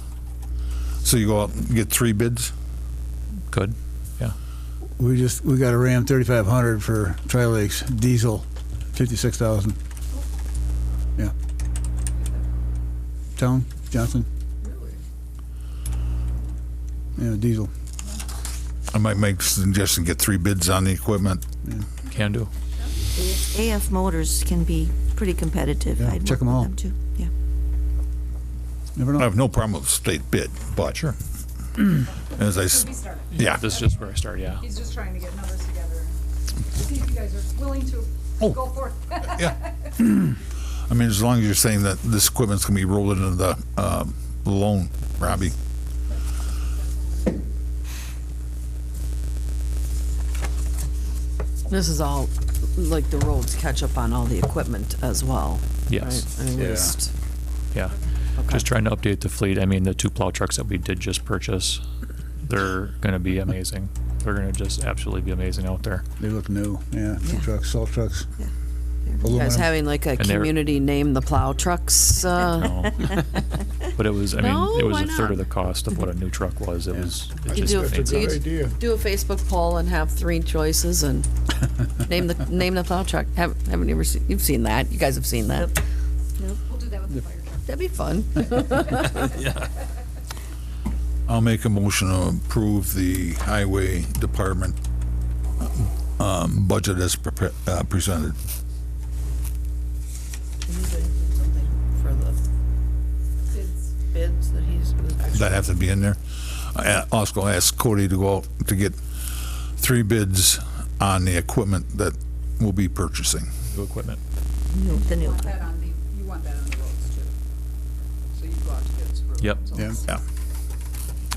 So you go out and get 3 bids? Could. Yeah. We got a Ram 3500 for Tri-Lakes, diesel, 56,000. Yeah. Town, Johnson? Yeah, diesel. I might make a suggestion, get 3 bids on the equipment. Can do. AF Motors can be pretty competitive. Yeah, I'd check work 'em with all. too. Yeah. Never I know. have no problem with state bid, but Sure. as I, yeah. This is just where I start, yeah. He's just trying to get numbers together. See if you guys are willing to go for it. Yeah. I mean, as long as you're saying that this equipment's gonna be rolled into the loan, Robbie. This is all, like, the roads catch up on all the equipment as well. Yes. Right? I mean, Yeah. Yeah. Okay. Just trying to update the fleet. I mean, the 2 plow trucks that we did just purchase, they're going to be amazing. They're going to just absolutely be amazing out there. They look new. Yeah, food trucks, salt trucks. Yeah. You guys Aluminum. having like a And they're- community name the plow trucks? No. But it was, I mean, No, it was why a third not? of the cost of what a new truck was. It was it You just do, insane. you do a Facebook poll and have 3 choices and name the plow truck. Haven't you ever seen? You've seen that. You guys have seen that. We'll do that with the fire truck. That'd be fun. I'll make a motion to approve the highway department budget as presented. For the bids that he's. Does that have to be in there? I also ask Cody to go out to get 3 bids on the equipment that we'll be purchasing. New equipment. The new. You want that on the roads too. So you go out to bids for. Yep. roads Yeah. also. Yeah.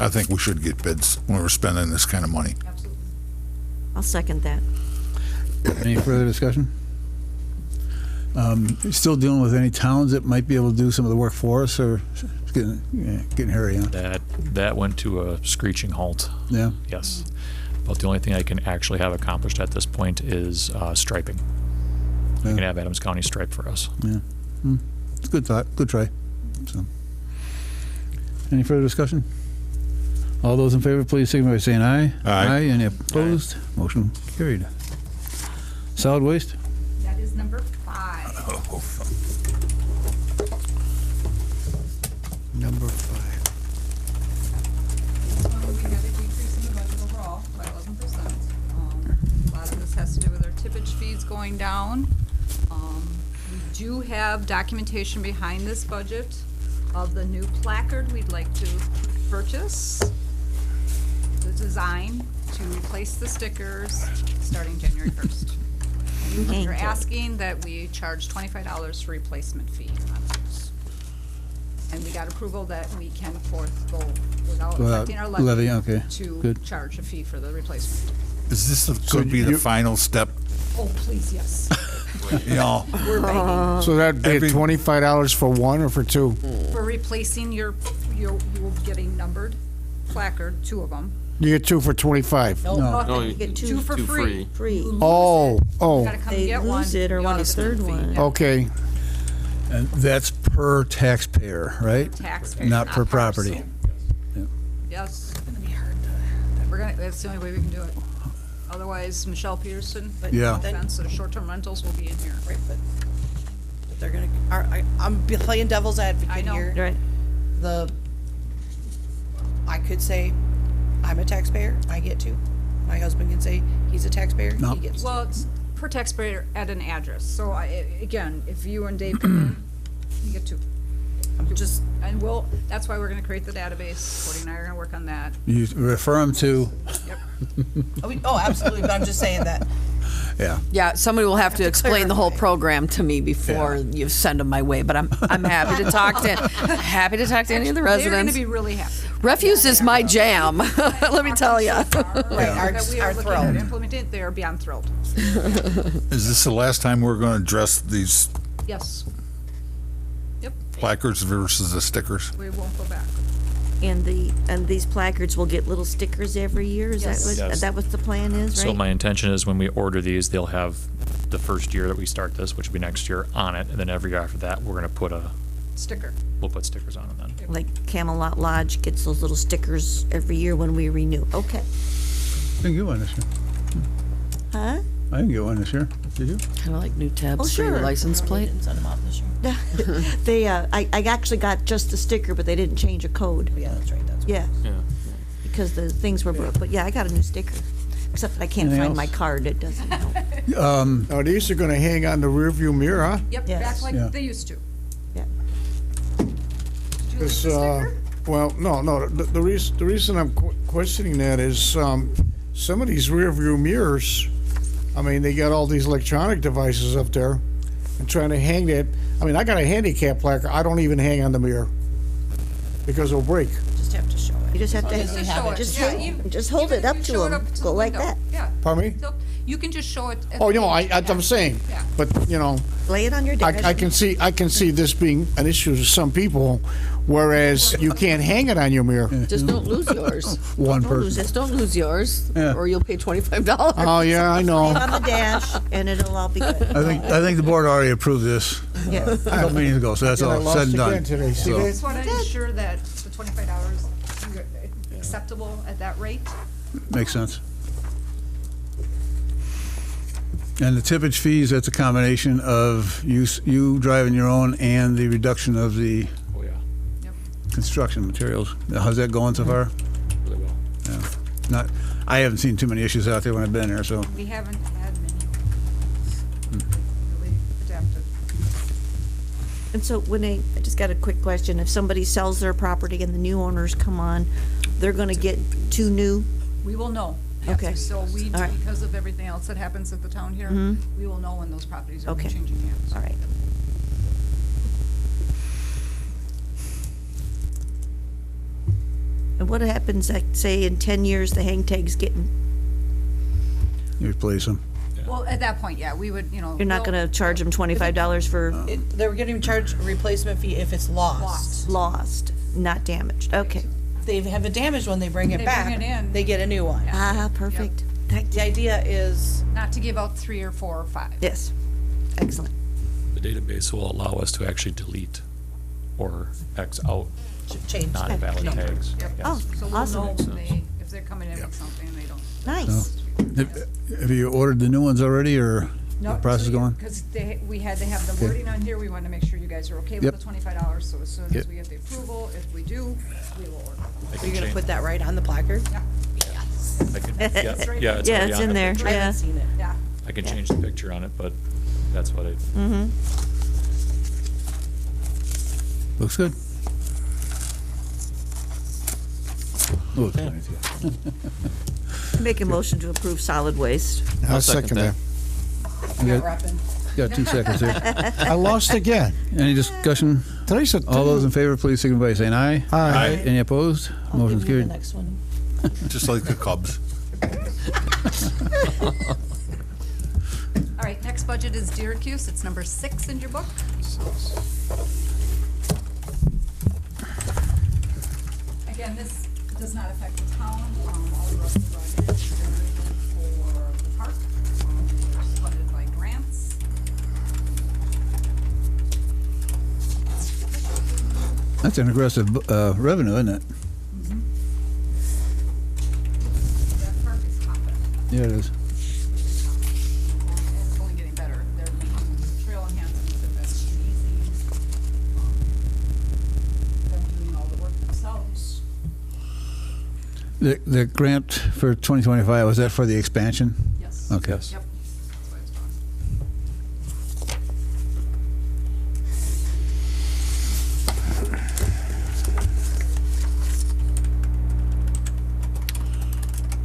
I think we should get bids when we're spending this kind of money. Absolutely. I'll second that. Any further discussion? Still dealing with any towns that might be able to do some of the work for us, or it's getting hairy, huh? That went to a screeching halt. Yeah. Yes. But the only thing I can actually have accomplished at this point is striping. I can Yeah. have Adams County stripe for us. It's a good thought, good try. So, any further discussion? All those in favor, please signify by saying aye. Aye. Any opposed? Motion carried. Solid waste? That is number 5. Number 5. We had a decrease in the budget overall by 11%. A lot of this has to do with our tippage fees going down. We do have documentation behind this budget of the new placard we'd like to purchase. The design to replace the stickers starting January 1st. Thank You're you. asking that we charge $25 for replacement fee on those. And we got approval that we can forego without Without affecting our levy, levy okay, to good. charge a fee for the replacement. Is this going to be the you- final step? Oh, please, yes. You know, We're begging. So that'd be Every- $25 for 1 or for 2? For replacing you will get a numbered placard, 2 of them. You get 2 for 25. No, You get Two for two free. free. Oh, You gotta come They get one. lose it or you want a gotta spend third fee. one. Yeah. okay. And that's per taxpayer, right? Taxpayer, Not per property. parcel. Yes. It's gonna be hard to. That's the only way we can do it. Otherwise, Michelle Peterson, but Yeah. no offense, the short-term rentals will be in here. Right, but they're gonna, I'm playing devil's I advocate know. here. Right. I could say, I'm a taxpayer, I get to. My husband can say, he's a taxpayer, No. he gets to. Well, it's, per taxpayer at an address. So again, if you and Dave come in, you get 2. And that's why we're gonna create the database. Cody and I are gonna work on that. You refer them to, Oh, absolutely, but I'm just saying that. yeah. Yeah, somebody will have to explain the whole clarify. program to me before you send them my way, but I'm happy to talk to any of the They're gonna residents. be really happy. Refuse is my jam, let me tell you. Right, That we are are looking thrilled. at implementing, they are beyond thrilled. Is this the last time we're going to address these Yes, placards versus the stickers? we won't go back. And these placards will get little stickers every year? Is Yes. that Yes. what the plan is, right? So my intention is when we order these, they'll have the first year that we start this, which will be next year, on it, and then every year after that, we're gonna put Sticker. we'll put stickers on them then. Like Camelot Lodge gets those little stickers every year when we renew. Okay. I didn't get one this year. Huh? I didn't get one this year. Did you? Kind of like new tabs Oh, for your sure. license We plate. didn't send them out this year. They, I actually got just the sticker, but they didn't change a code. Yeah, that's right, that's right. Yeah. Yeah. Because the things were broke. But yeah, I got a new sticker. Except that I can't Anything find my else? card. It doesn't help. Now, these are gonna hang on the rearview mirror, huh? Yep, Yes. back like Yeah. they used to. Yeah. Did you like the This, sticker? well, no, the reason I'm questioning that is, some of these rear view mirrors, I mean, they got all these electronic devices up there, and trying to hang that, I mean, I got a handicap placard, I don't even hang on the mirror, because it'll break. Just have to show it. You just have to, Just to show it. just Yeah, hold, even- just hold even it if up you to show it them. up to Go the like window. that. Yeah. Pardon me? So you can just show it. at Oh, the no, window. I'm saying, Yeah. but, you know, Lay it on your desk. I can see this being an issue to some people, whereas you can't hang it on your mirror. Just don't lose yours. One Don't lose person. Just don't lose yours, Yeah. or you'll pay $25. Oh, yeah, I Lay it know. on the dash, and it'll all be good. I think the board already approved this Yeah. a couple meetings ago, so that's And I all lost said and done. again today, see So- that? Just want to ensure that the $25 is acceptable at that rate. Makes sense. And the tippage fees, that's a combination of you driving your own and the reduction of the Oh, yeah, construction materials. How's that going so far? really well. Yeah. Not, I haven't seen too many issues out there when I've been here, so. We haven't had many. Really adapted. And so I just got a quick question. If somebody sells their property and the new owners come on, they're gonna get 2 new? We will know. Okay. So we, All right. because of everything else that happens at the town here, we will know when those properties are Okay. changing hands. All right. And what happens, like, say, in 10 years, the hang tag's getting, You replace them. Well, at that point, yeah, we would, you know. you're not we'll- gonna charge them $25 for They were getting charged a replacement fee if it's lost. lost, not damaged? Okay. They have a damaged one, they bring it They back. bring it in. They get a new one. Ah, perfect. The idea is, Not to give out 3 or 4 or 5. Yes, excellent. The database will allow us to actually delete or X out change. not valid tags. Yep. Oh, So we'll awesome. know when they, if they're coming in with something, they don't. Nice. Have you ordered the new ones already, or the process going? Because we had to have the wording on here, we wanted to make sure you guys are okay with Yep. the $25, so as soon as Yep. we get the approval, if we do, we will order. You're gonna put that right on the placard? Yeah, I can, yeah, yeah, it's Yeah, already it's on in it. there, I yeah. haven't seen it. yeah. I can change the picture on it, but that's what it, Looks good. Looks nice, yeah. Make a motion to approve solid waste. I'll second that. You're wrapping. Got 2 seconds here. I lost again. Any discussion? Today's a. All those in favor, please signify by saying aye. Aye. Any opposed? I'll Motion's give you the carried. next one. Just like the Cubs. All right, next budget is Syracuse, it's number 6 in your book. Again, this does not affect the town, all the rest of the budget is generated for the park, it's funded by grants. That's an aggressive revenue, isn't it? That park is hopping, Yeah, it is. and it's only getting better, they're making trail enhancements at Best Easy. They're doing all the work themselves. The grant for 2025, was that for the expansion? Yes. Okay. yes. Yep. That's what it's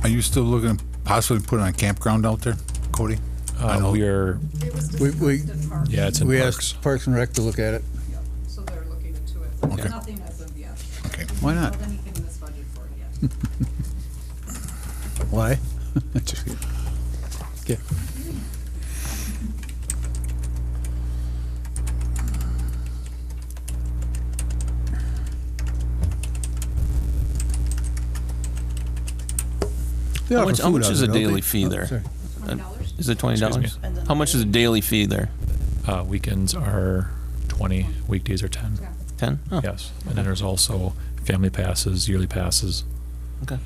Are you still looking at possibly putting a campground out there, Cody? I know. We are, We yeah, it's in we Parks. asked Parks and Rec to look at it. So they're looking into it. Okay. Nothing as of yet. Okay. Why not? Not anything in this budget for it yet. Why? Just kidding. Okay. They How offer much, how food much out is there, a don't they? daily fee Oh, there? sorry. Is it $20? Excuse How much is a daily fee there? Weekends are 20, weekdays are 10. 10? Oh, Yes. And then there's also family passes, yearly passes. okay.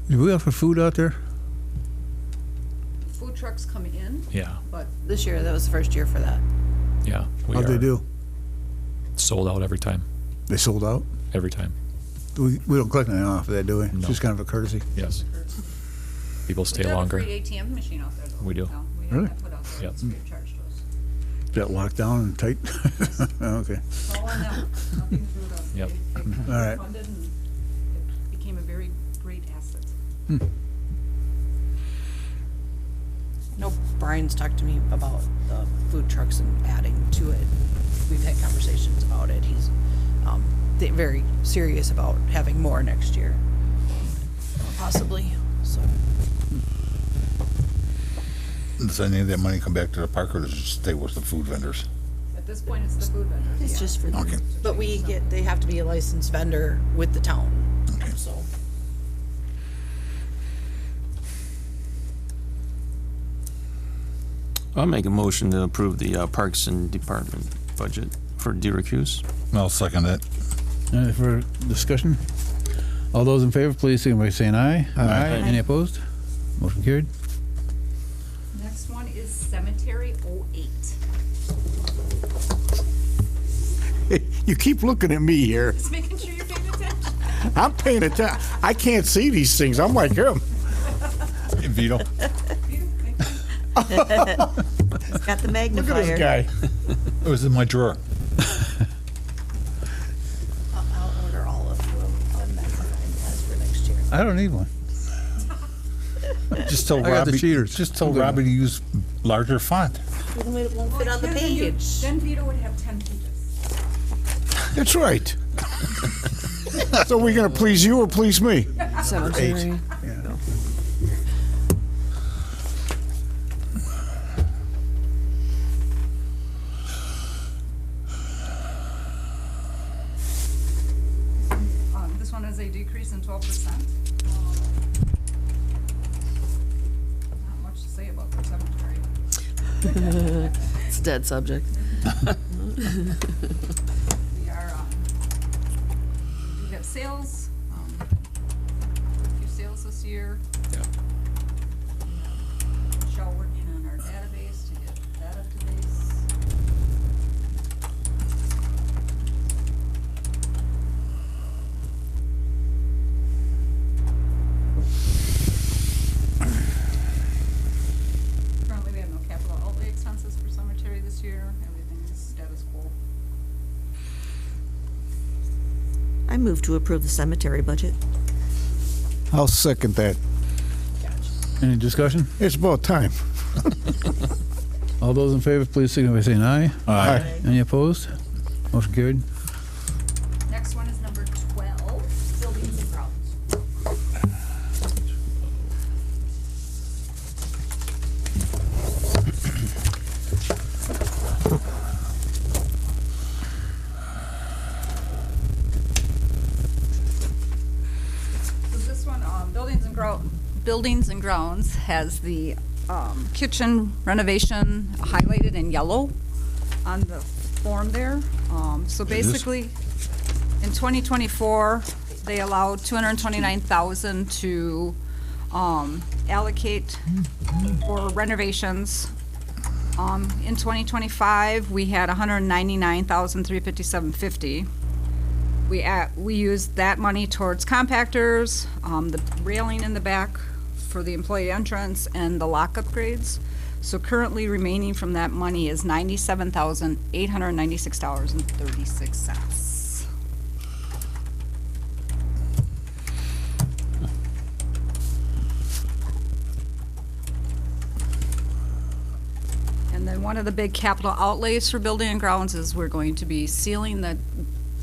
Do we offer food out there? Food trucks come in, Yeah, but This year, that was the first year for that. yeah. We How'd they are do? sold out every time, They sold out? every time. We don't collect anything off of that, do we? It's No. just kind of a courtesy. Yes. People we stay do have a longer. free ATM machine out there though. We do. No, we have Really? that put out there. Yep. It's free of charge to us. Is that locked down and tight? Okay. It's all on them. Nothing to do with us. Yep. They All right. funded and it became a very great asset. No, Brian's talked to me about the food trucks and adding to it. We've had conversations about it. He's very serious about having more next year, possibly. So Does any of that money come back to the park, or does it stay with the food vendors? At this point, it's the food vendors. It's yeah. just for Okay. but they have to be a licensed vendor with the town. Okay. So I'll make a motion to approve the Parks and Department budget for Deer Creek. I'll second that. Any further discussion? All those in favor, please signify by saying aye. Aye. Any opposed? Motion carried. Next one is Cemetery 08. You keep looking at me here. Just making sure you're paying attention. I'm paying attention. I can't see these things. I'm like him. Hey, Vito. He's got the Look magnifier. at this guy. It was in my drawer. I'll order all of them on magnifying glass for next year. I don't need one. Just tell I got the Robbie. cheaters. Just tell I'm good. Robbie to use larger font. Even when it won't fit on the page. Then Vito would have 10 pages. That's right. So we gonna please you or please me? Cemetery. This one is a decrease in 12%. Not much to say about the cemetery. It's a dead subject. We are, we have sales, a few sales this year. Yeah. Michelle working on our database to get that up to date. Currently, we have no capital outlay expenses for cemetery this year. Everything is status quo. I move to approve the cemetery budget. I'll second that. Any discussion? It's about time. All those in favor, please signify by saying aye. Aye. Any opposed? Motion carried. Next one is number 12, buildings and grounds. So this one, Buildings and Grounds has the kitchen renovation highlighted in yellow on the form there. So basically, in 2024, they allowed 229,000 to allocate for renovations. In 2025, we had 199,357.50. We used that money towards compactors, the railing in the back for the employee entrance, and the lock upgrades. So currently remaining from that money is $97,896.36. one of the big capital outlays for building and grounds is we're going to be sealing the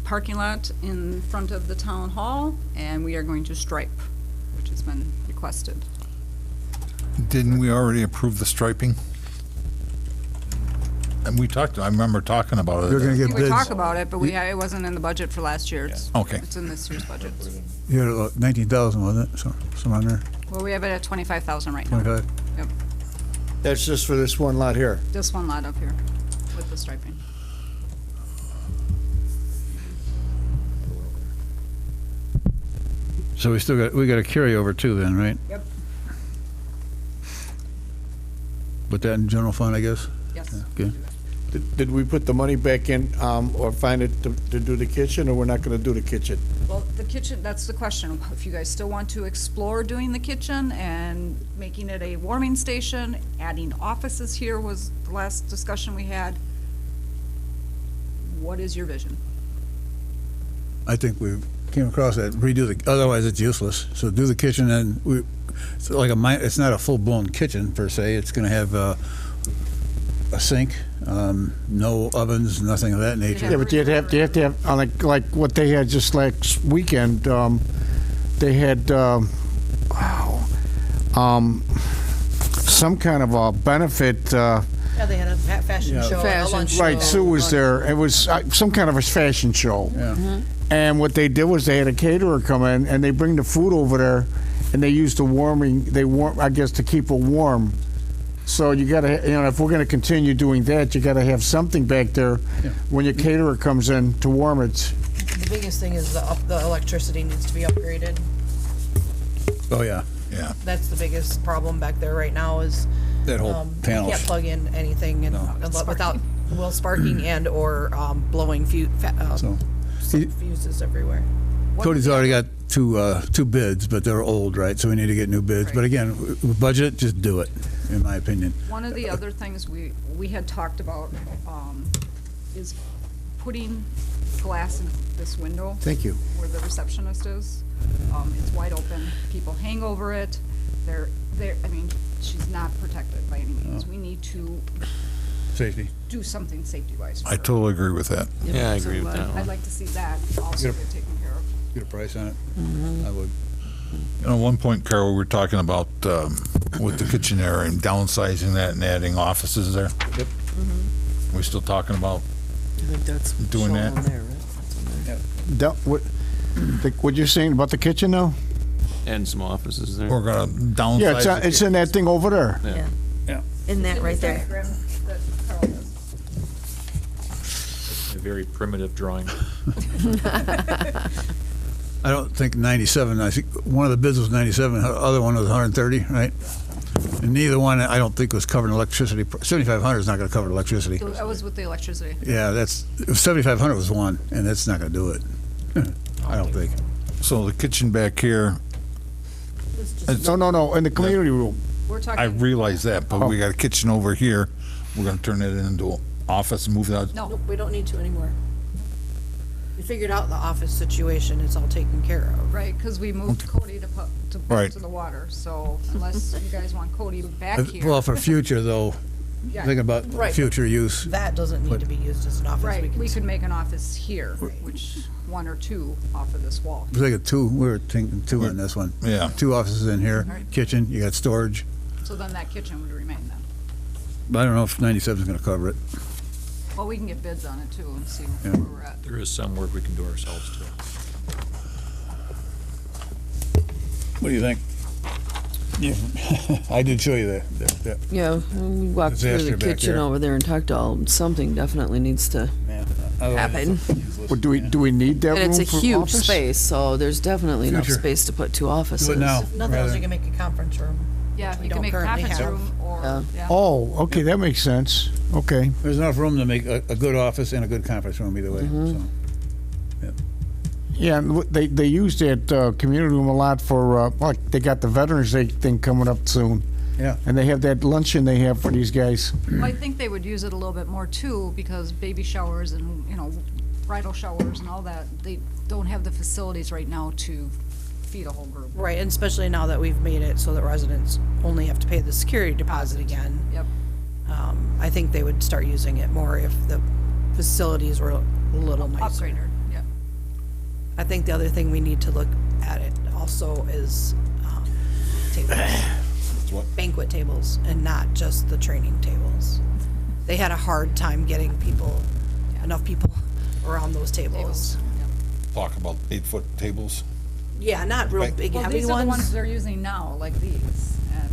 parking lot in front of the town hall, and we are going to stripe, which has been requested. Didn't we already approve the striping? And I remember talking about it. You're gonna get We would bids. talk about it, but it wasn't in the budget for last year. Okay. It's in this year's budget. You had 19,000, wasn't it? Some on there, Well, we have it at 25,000 right now. 25? Yep, That's just for this one lot here. this one lot up here with the striping. So we got a carryover too then, right? Yep. Put that in general fund, I guess? Yes. Okay. Did we put the money back in, or find it to do the kitchen, or we're not gonna do the kitchen? Well, the kitchen, that's the question. If you guys still want to explore doing the kitchen and making it a warming station, adding offices here was the last discussion we had. What is your vision? I think we came across that, otherwise it's useless. So do the kitchen and it's like it's not a full-blown kitchen per se. It's gonna have a sink, no ovens, nothing of that nature. Yeah, but you have to have, like what they had just last weekend, they had, some kind of a benefit, Yeah, they had a fashion show. and a Fashion lunch show. right, Sue was there, it was some kind of a fashion show. Yeah. And what they did was they had a caterer come in, and they bring the food over there, and they use I guess, to keep it warm. So you gotta, if we're gonna continue doing that, you gotta have something back there when your caterer comes in to warm it. The biggest thing is the electricity needs to be upgraded. Oh, yeah. Yeah. That's the biggest problem back there right now is, That whole you panel. can't plug in anything and without, sparking and or blowing So fuses everywhere. Cody's already got two bids, but they're old, right? So we need to get new bids. But again, budget, just do it, in my opinion. One of the other things we had talked about, is putting glass in this window. Thank you. Where the receptionist is. It's wide open. People hang over it. She's not protected by any means. We need to Safety. do something safety-wise for I her. totally agree with that. Yeah, I agree with that I'd one. like to see that also Yep. get taken care of. Get a price on it? I would. At one point, Carol, we were talking about with the kitchen area and downsizing that and adding offices there. Yep. We still talking about I think that's Doing shown that. on there, right? That's on there. What you're saying about the kitchen now? Add some offices there. we're gonna downsize. Yeah, it's in that thing over there. Yeah. Yeah. In that right there. Diagram that Carl does. A very primitive drawing. I don't think 97, I think one of the bids was 97, the other one was 130, right? And neither one, I don't think was covering electricity. 7,500 is not gonna cover electricity. That was with the electricity. Yeah, 7,500 was one, and that's not gonna do it. I don't think. So the kitchen back here, No, in the community room. We're talking. I realize that, but we got a kitchen over here. We're gonna turn it into an office and move that. No, Nope, we don't need to anymore. We figured out the office situation, it's all taken care of. right, because we moved Cody to Right. to the water, so unless you guys want Cody back here. Well, for future though, yeah, thinking about Right. future use. That doesn't need to be used as an office. Right, we can could make an office here, which, one or two off of this wall. I was thinking two, we were thinking two on this one. Yeah. 2 offices in here, Right. kitchen, you got storage. So then that kitchen would remain then. But I don't know if 97 is gonna cover it. Well, we can get bids on it too and see Yeah. where we're at. There is some work we can do ourselves too. What do you think? Yeah, I did show you that. Yeah, we walked through Disaster the back kitchen there. over there and talked all, something definitely needs to happen. Well, do we need that room And it's a for huge office? space, so there's definitely enough Future. space to put 2 offices. Do it now. Nothing else, rather- you can make a conference room. Yeah, We you can don't make a currently conference have. room or, Yeah. yeah. Oh, okay, that makes sense. Okay. There's enough room to make a good office and a good conference room either way, so. Yeah, and they use that community room a lot for, like, they got the Veterans Day thing coming up soon. Yeah. And they have that luncheon they have for these guys. Well, I think they would use it a little bit more too, because baby showers and, bridal showers and all that, they don't have the facilities right now to feed a whole group. Right, and especially now that we've made it so that residents only have to pay the security deposit again. Yep. I think they would start using it more if the facilities were a little nicer. Upgrader, yeah. I think the other thing we need to look at it also is tables. Banquet tables and not just the training tables. They had a hard time getting enough people around those tables. Talk about 8-foot tables. Yeah, not real big, Well, heavy these are the ones ones. they're using now, like these, and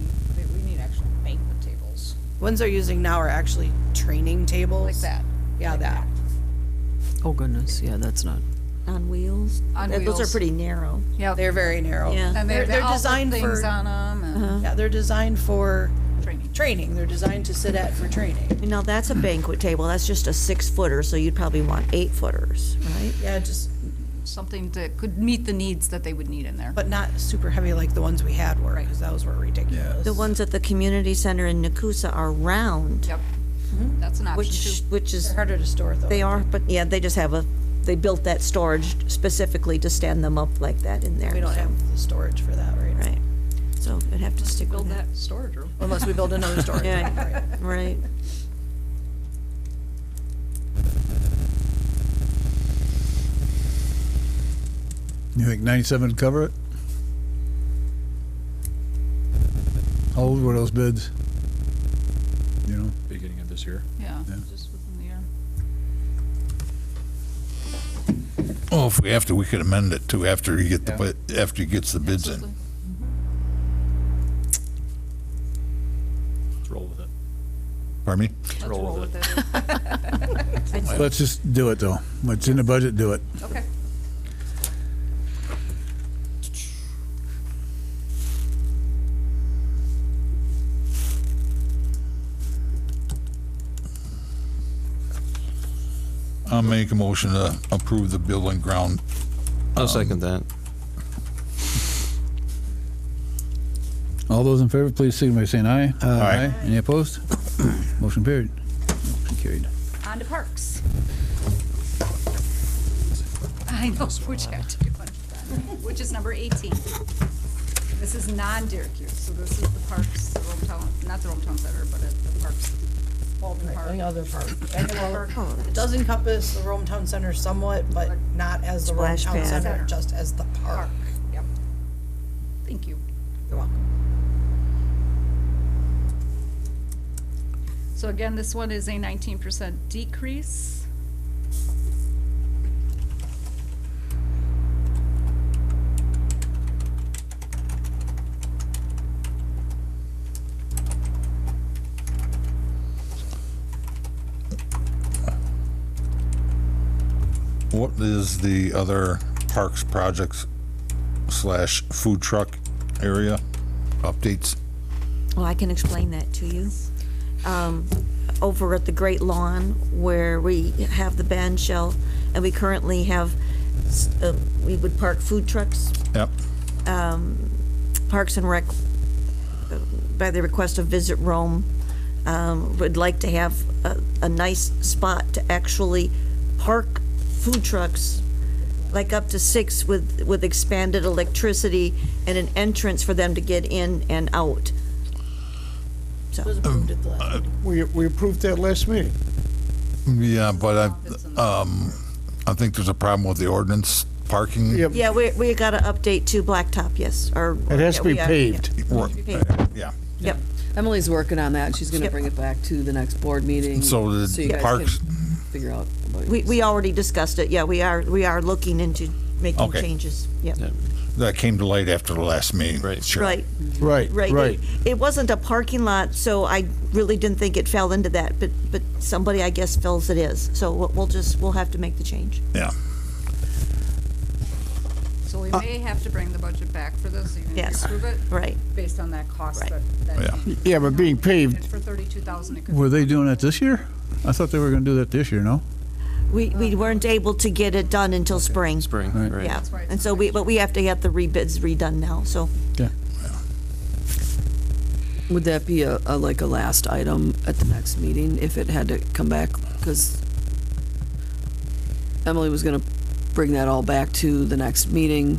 we need actual banquet tables, Ones they're using now are actually training tables. like that. Yeah, that. Oh, goodness, yeah, that's not. On wheels? On Those are wheels. pretty narrow. Yeah, They're very narrow. Yeah. and they're designed things for on them and Yeah, they're designed for training. training. They're designed to sit at for training. You know, that's a banquet table. That's just a 6-footer, so you'd probably want 8-footers, right? Yeah, just Something that could meet the needs that they would need in there. but not super heavy like the ones we had were, because those were ridiculous. The ones at the community center in Nakusa are round, Yep, that's an option too. which is, They're harder to store though. they are, but yeah, they just have they built that storage specifically to stand them up like that in there. We don't so- have the storage for that right now. Right. So it'd have to stick Build with that storage room. Unless we build another storage. Yeah. room, right. that. Right. You think 97 would cover it? How old were those bids? You know, Beginning of this year. Yeah, just within the year. Oh, if we have to, we could amend it too after you get after he gets the bids in. Absolutely. Let's roll with it. Pardon me? Let's roll roll with with it. let's just do it though. What's in the budget, do it. Okay. I'll make a motion to approve the building ground. I'll second that. All those in favor, please signify by saying aye. Aye. Any opposed? Motion carried. Motion carried. On to parks. I know which I have to do one, which is number 18. This is non-Deer Creek, so this is the parks, the Rome Town, not the Rome Town Center, but at the parks. Baldwin Park. The other part. And Park. it does encompass the Rome Town Center somewhat, but not as the Rome Splash Town pad. Center, just as the park. Yep. Thank you. You're welcome. So again, this one is a 19% decrease. What is the other parks projects / food truck area updates? Well, I can explain that to you. Over at the Great Lawn, where we have the band shell, and we currently have, we would park food trucks, Yep. Parks and Rec, by the request of Visit Rome, would like to have a nice spot to actually park food trucks, like up to 6 with expanded electricity and an entrance for them to get in and out. It was approved at the last meeting. We approved that last meeting. Yeah, but I think there's a problem with the ordinance parking. Yep. Yeah, we got to update to blacktop, yes, or. It has to be yeah, paved. yeah, to be paved. Yeah. Yep, Emily's working on that. She's gonna Yep. bring it back to the next board meeting. So the you guys parks- can figure out. about we already discussed it, yeah, we are looking into making Okay. changes, yep. Yeah. That came to light after the last meeting. Right. Sure. Right, Right, right. right. It wasn't a parking lot, so I really didn't think it fell into that, but somebody, I guess, feels it is. So we'll have to make the change. Yeah. So we may have to bring the budget back for this, even if Yes. you approve it, Right. based on that cost Right. that. Yeah. Yeah, but being paved, For 32,000, it could. Were they doing that this year? I thought they were gonna do that this year, no? We weren't able to get it done until spring. Spring, Right. right. Yeah, why it's and so but we have to get the rebids redone now, so. Yeah. Would that be a like a last item at the next meeting if it had to come back? Because Emily was gonna bring that all back to the next meeting.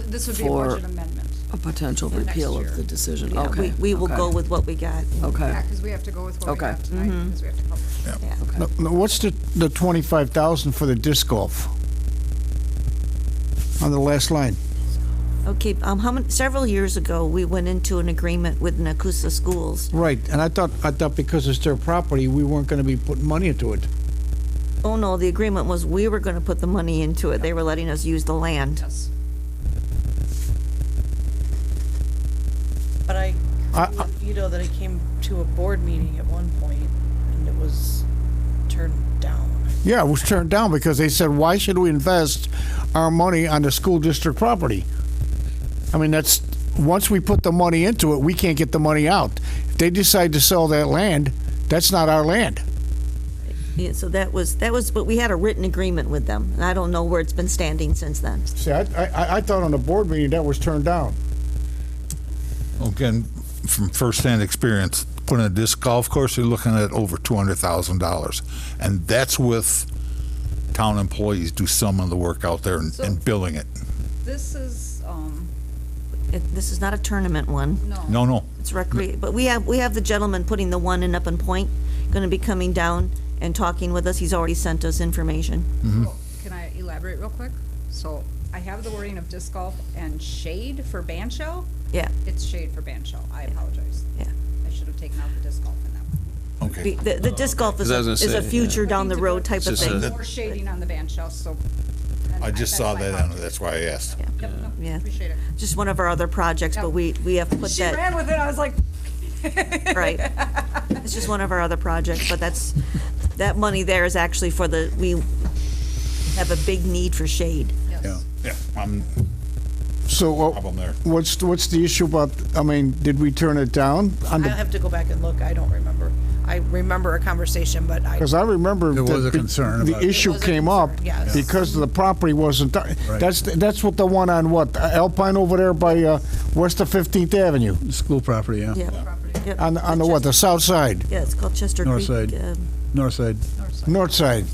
This would be a For- budget amendment. A potential repeal of the decision, Yeah, okay. we will okay. go with what we got. Okay. Yeah, because we have to go with what we Okay. have tonight, because we have to publish. No, what's the 25,000 for the disc golf? On the last line. Okay, several years ago, we went into an agreement with Nakusa Schools. Right, and I thought because it's their property, we weren't gonna be putting money into it. Oh, no, the agreement was we were gonna put the money into it. They were letting us use the land. Yes. But I I- agree with Vito that it came to a board meeting at one point and it was turned down. Yeah, it was turned down because they said, why should we invest our money on the school district property? I mean, that's, once we put the money into it, we can't get the money out. If they decide to sell that land, that's not our land. Yeah, so that was, but we had a written agreement with them, and I don't know where it's been standing since then. See, I thought on the board meeting that was turned down. Again, from firsthand experience, putting a disc golf course, you're looking at over $200,000. And that's with town employees do some of the work out there and billing it. This is, This is not a tournament one. no. No. It's but we have the gentleman putting the one in Up in Point, gonna be coming down and talking with us. He's already sent us information. Can I elaborate real quick? So I have the wording of disc golf and shade for band shell. Yeah, It's shade for band shell. I apologize. yeah. I should have taken out the disc golf in that one. Okay. The disc golf is 'Cause I was a gonna say, future down the road type of It's thing. just More shading on the band shell, so. I just that's saw my that thought. on, that's why I asked. Yep, no, Yeah. appreciate it. Just one of our other projects, but we have put She that, ran with it, I was like. right. It's just one of our other projects, but that money there is actually for we have a big need for shade. Yeah, I'm So problem there. what's the issue about, I mean, did we turn it down? I have to go back and look. I don't remember. I remember a conversation, but I, Because I remember. There was that a concern The about it. issue There was a came up concern, yes. because the property wasn't, Right. that's what the one on what, Alpine over there by west of 15th Avenue? School property, yeah. Yeah. Yep. On the what, the south side, Yeah, it's called Chester North Creek. side. North side. north side?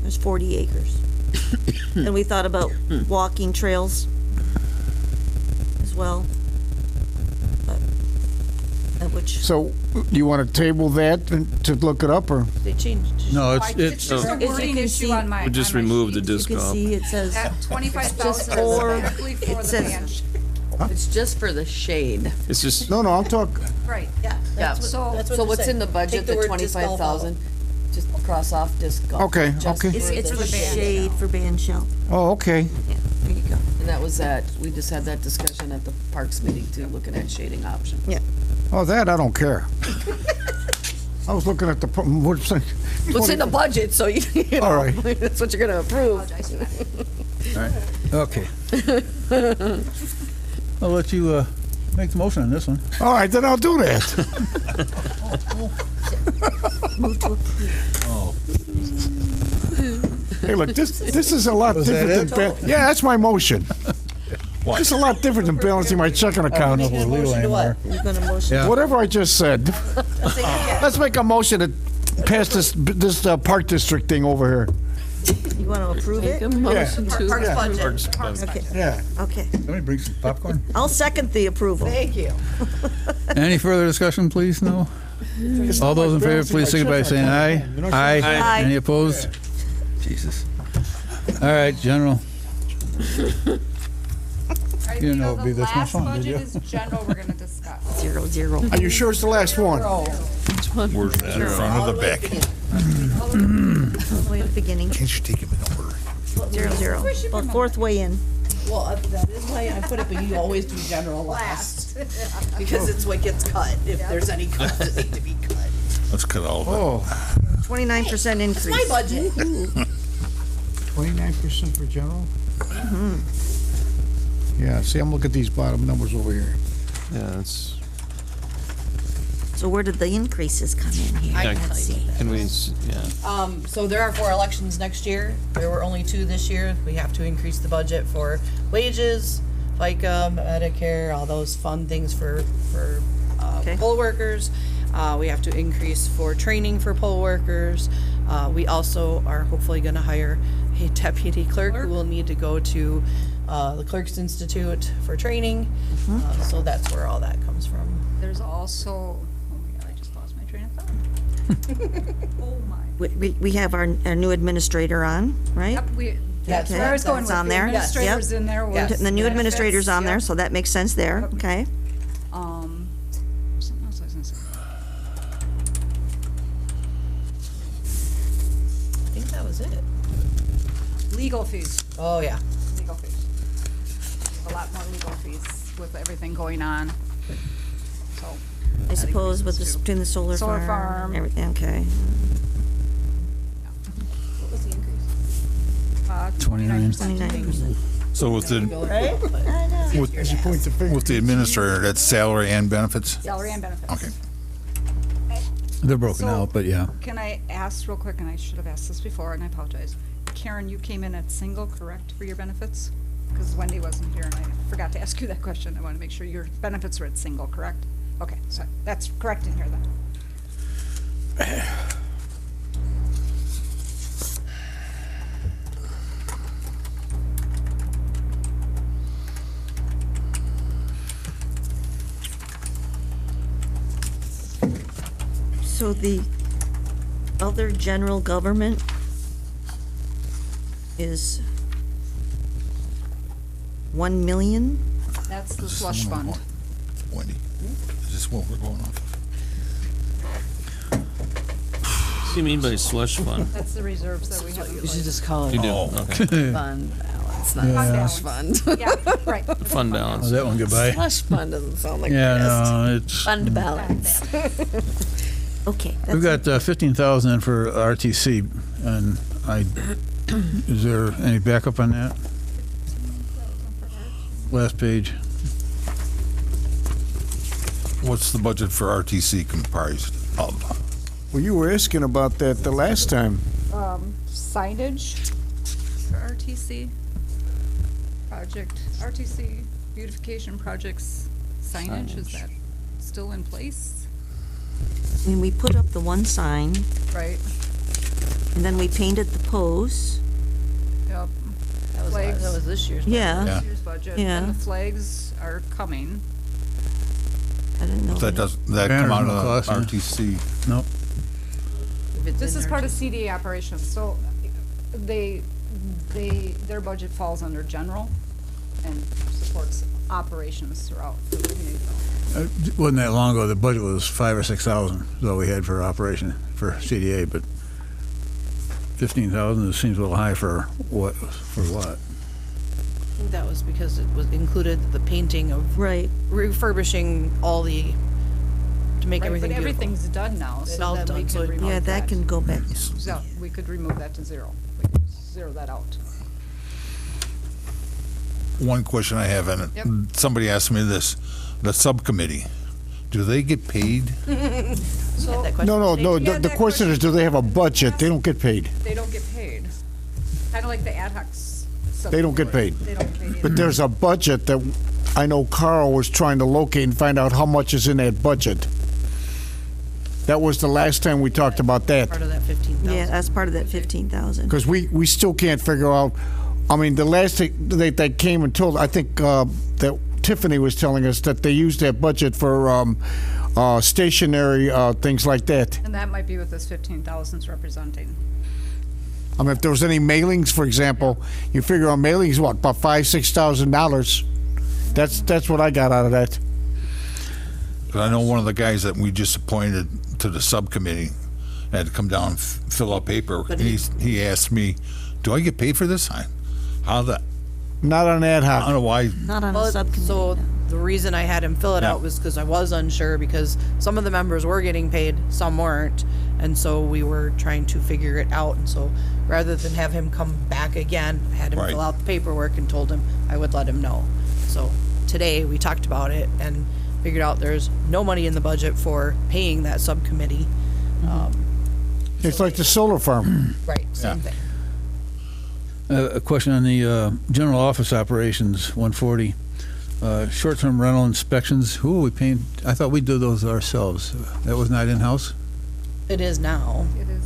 There's 40 acres. And we thought about walking trails as well. But, which, So you want to table that and to look it up, or? they changed. No, It's it's, just a As you wording can issue see- on my. We just on my removed the sheet. you disc can golf. see, it says, That 25,000 for- is specifically for it the says- band. It's just for the shade. It's just, No, I'm talking, Right. Yeah. Yeah. So, So what's in the budget, the 25,000? Just cross off disc golf. Okay, Just okay. it's for for the shade. shade for band shell. oh, okay. Yeah, there you go. And that was we just had that discussion at the Parks meeting too, looking at shading option. Yeah. Oh, that I don't care. I was looking at the, what's the- What's in the budget, so you know, All right. that's what you're gonna approve. okay. I'll let you make the motion on this one. all right, then I'll do that. Move to approve. Hey, look, this is a lot Was that different than, yeah, that's my motion. What? It's a lot different than balancing my checking I don't know account. if we're legal anymore. You're gonna motion. Yeah. Whatever I just said. Let's make a motion to pass this park district thing over here. You wanna approve Make a it? motion to. Parks Yeah. budget. Okay, Yeah. okay. Somebody bring some popcorn. I'll second the approval. Thank you. Any further discussion, please? No? All those in favor, please signify by saying aye. Aye. Aye. Any opposed? Jesus. All right, General. You didn't know it'd be this much fun, did you? The last budget is general we're gonna discuss. 0-0. Are you sure it's the last one? Where's that? In front of the back. Way at the beginning, Can't you take him in order? 0-0. Well, fourth way in. Well, that is why I put it, but you always do general last. Because it's what gets cut, if there's any cuts that need to be cut. Let's cut all of Oh, 29% increase. My budget. 29% for general? Yeah, see, I'm looking at these bottom numbers over here. yeah, it's, So where did the increases come in here? I can Let's tell you see. can we, yeah. So there are 4 elections next year. There were only 2 this year. We have to increase the budget for wages, FICA, Medicare, all those fun things for Okay. poll workers. We have to increase for training for poll workers. We also are hopefully going to hire a deputy clerk who will need to go to the Clerks Institute for training. So that's where all that comes from. There's also, oh my God, I just lost my train of thought. Oh my. We have our new administrator on, right? Yep, that's Okay, where I was going with. that's on The there. Yes. administrators Yep. in there. Yes. was And the new benefits, administrator's on there, yep. so that makes sense there, okay? Something else I was gonna say. I think that was it. Legal fees. Oh, yeah. Legal fees. A lot more legal fees with everything going on. So. I that suppose with increases the, too. between the solar Solar farm, farm. everything, okay. What was the increase? 29. 29%. So with the, with the administrator, that's salary and benefits? Salary and benefits. Okay. They're broken So- out, but yeah. Can I ask real quick, and I should have asked this before, and I apologize. Karen, you came in at single, correct, for your benefits? Because Wendy wasn't here, and I forgot to ask you that question. I want to make sure your benefits are at single, correct? Okay, so that's correct in here then. So the other general government is 1 million? That's the slush fund. Wendy, is this what we're going off of? What do you mean by slush fund? That's the reserves that we have. in You should place. just call it You do, Oh. okay. fund balance, not Yeah. slush fund. Yeah, right. Fund Oh, balance. that one goodbye. Slush fund doesn't sound like the Yeah, best. no, it's, Fund balance. Okay. we've that's- got 15,000 in for RTC, and is there any backup on that? Last page. What's the budget for RTC comprised of? Well, you were asking about that the last time. Signage for RTC project, RTC beautification projects signage, is that still in place? I mean, we put up the one sign, Right, and then we painted the posts. yep. That Flags. was this year's. Yeah, Yeah. This year's budget, Yeah. and the flags are coming. I didn't know. That does, that Banners come out don't of cost, the yeah. RTC? Nope. This is part of CDA operations, so their budget falls under general and supports operations throughout the community. Wasn't that long ago, the budget was 5,000 or 6,000, is all we had for operation, for CDA, but 15,000, it seems a little high for what? I think that was because it was included the painting of Right. refurbishing all the, to make Right, everything but beautiful. everything's done now, It's so all that we done, so could remove Yeah, that can go back. So we could remove that to zero. We could just zero that out. One question I have, and Yep. somebody asked me this, the subcommittee, do they get paid? So That question. No. Yeah, The that question is, do they have a budget? They don't get paid. they don't get paid. Kind of like the ad hoc. They don't get paid. They don't get paid either. But there's a budget that I know Carl was trying to locate and find out how much is in that budget. That was the last time we talked about that. Part of that 15,000. Yeah, that's part of that 15,000. Because we still can't figure out, I mean, the last thing they came and told, I think that Tiffany was telling us that they used that budget for stationary things like that. And that might be what this 15,000 is representing. I mean, if there was any mailings, for example, you figure on mailings, what, about $5,000-6,000? That's what I got out of that. 'Cause I know one of the guys that we just appointed to the subcommittee had to come down and fill out paper. He asked me, do I get paid for this? How the, Not on ad I don't hoc. know why. Not on a Well, subcommittee. so the reason I had him fill it Yeah. out was because I was unsure, because some of the members were getting paid, some weren't. And so we were trying to figure it out. And so rather than have him come back again, I had him Right. fill out the paperwork and told him I would let him know. So today we talked about it and figured out there's no money in the budget for paying that subcommittee. It's like the solar farm. Right, same thing. A question on the general office operations, 140. Short-term rental inspections, who are we paying? I thought we do those ourselves. That was not in-house? It is now. It is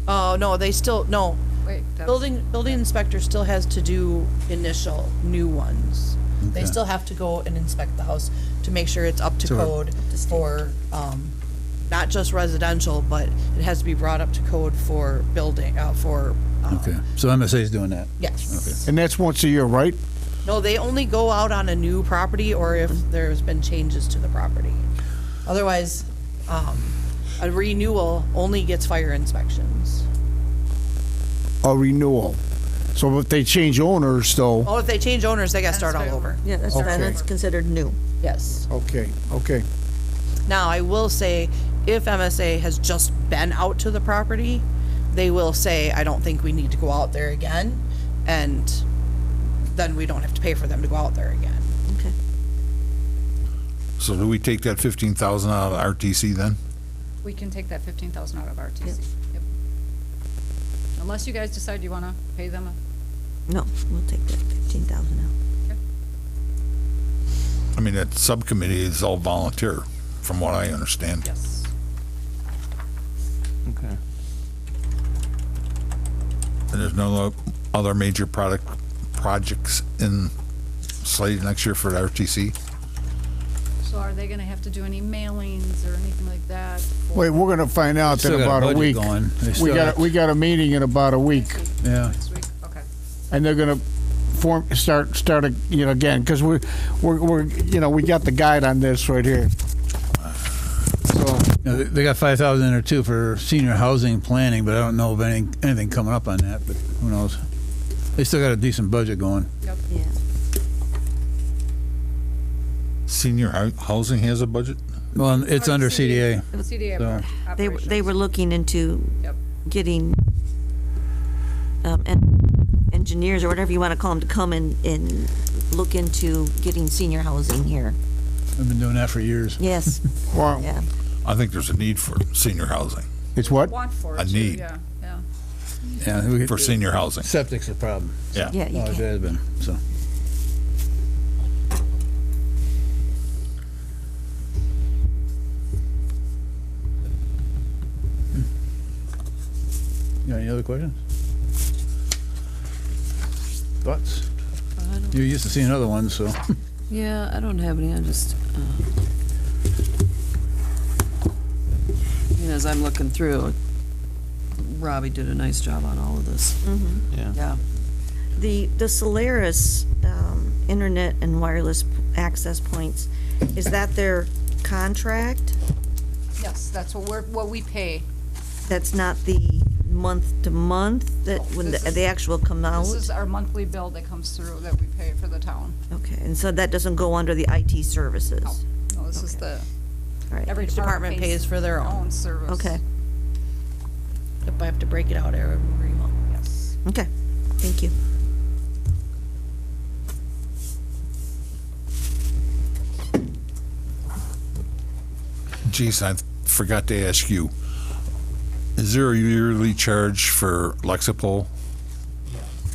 now. Oh, no, they still, no. Wait, that's- Building inspector still has to do initial new ones. They Okay. still have to go and inspect the house to make sure it's up to So- code for, not just residential, but it has to be brought up to code for building, Okay, so MSA is doing that. yes. And that's once a year, right? No, they only go out on a new property or if there's been changes to the property. Otherwise, a renewal only gets fire inspections. A renewal. So if they change owners, though, Oh, if they change owners, they gotta start all over. Yeah, that's Okay. that's considered new. Yes. okay. Now, I will say, if MSA has just been out to the property, they will say, I don't think we need to go out there again, and then we don't have to pay for them to go out there again. Okay. So do we take that 15,000 out of RTC then? We can take that 15,000 out of RTC. Yep. Unless you guys decide you want to pay them. No, we'll take that 15,000 out. I mean, that subcommittee is all volunteer, from what I understand. Yes. Okay. And there's no other major projects in slate next year for the RTC? So are they going to have to do any mailings or anything like that? Wait, we're gonna find out in Still got a about a budget week. going. They We still got, have- we got a meeting in about a week, Yeah, Next week? Okay. and they're gonna start, again, because we're, we got the guide on this right here. So, You know, they got 5,000 in there too for senior housing planning, but I don't know of anything coming up on that, but who knows? They still got a decent budget going. Yeah. Senior housing has a budget? Well, it's under CDA. CDA So- They were operations. looking into Yep. getting engineers or whatever you want to call them to come and look into getting senior housing here. I've been doing that for years. Yes, well, yeah. I think there's a need for senior housing, it's what? Want for A it, too, need. yeah, yeah. Yeah, we- for senior housing. Septic's a problem. Yeah. Yeah, you Always can. has been, so. You got any other questions? Thoughts? You're used to seeing other ones, so. Yeah, I don't have any, I just, as I'm looking through, Robbie did a nice job on all of this. Yeah. Yeah. The Solaris internet and wireless access points, is that their contract? Yes, that's what we pay. That's not the month to month that when This is- the actual come out? This is our monthly bill that comes through that we pay for the town. Okay, and so that doesn't go under the IT services? No, this is Okay. the, All right. every Each department pays for their own. service. Okay, If I have to break it out every month. Yes. okay, thank you. Jason, I forgot to ask you, is there a yearly charge for Lexipol?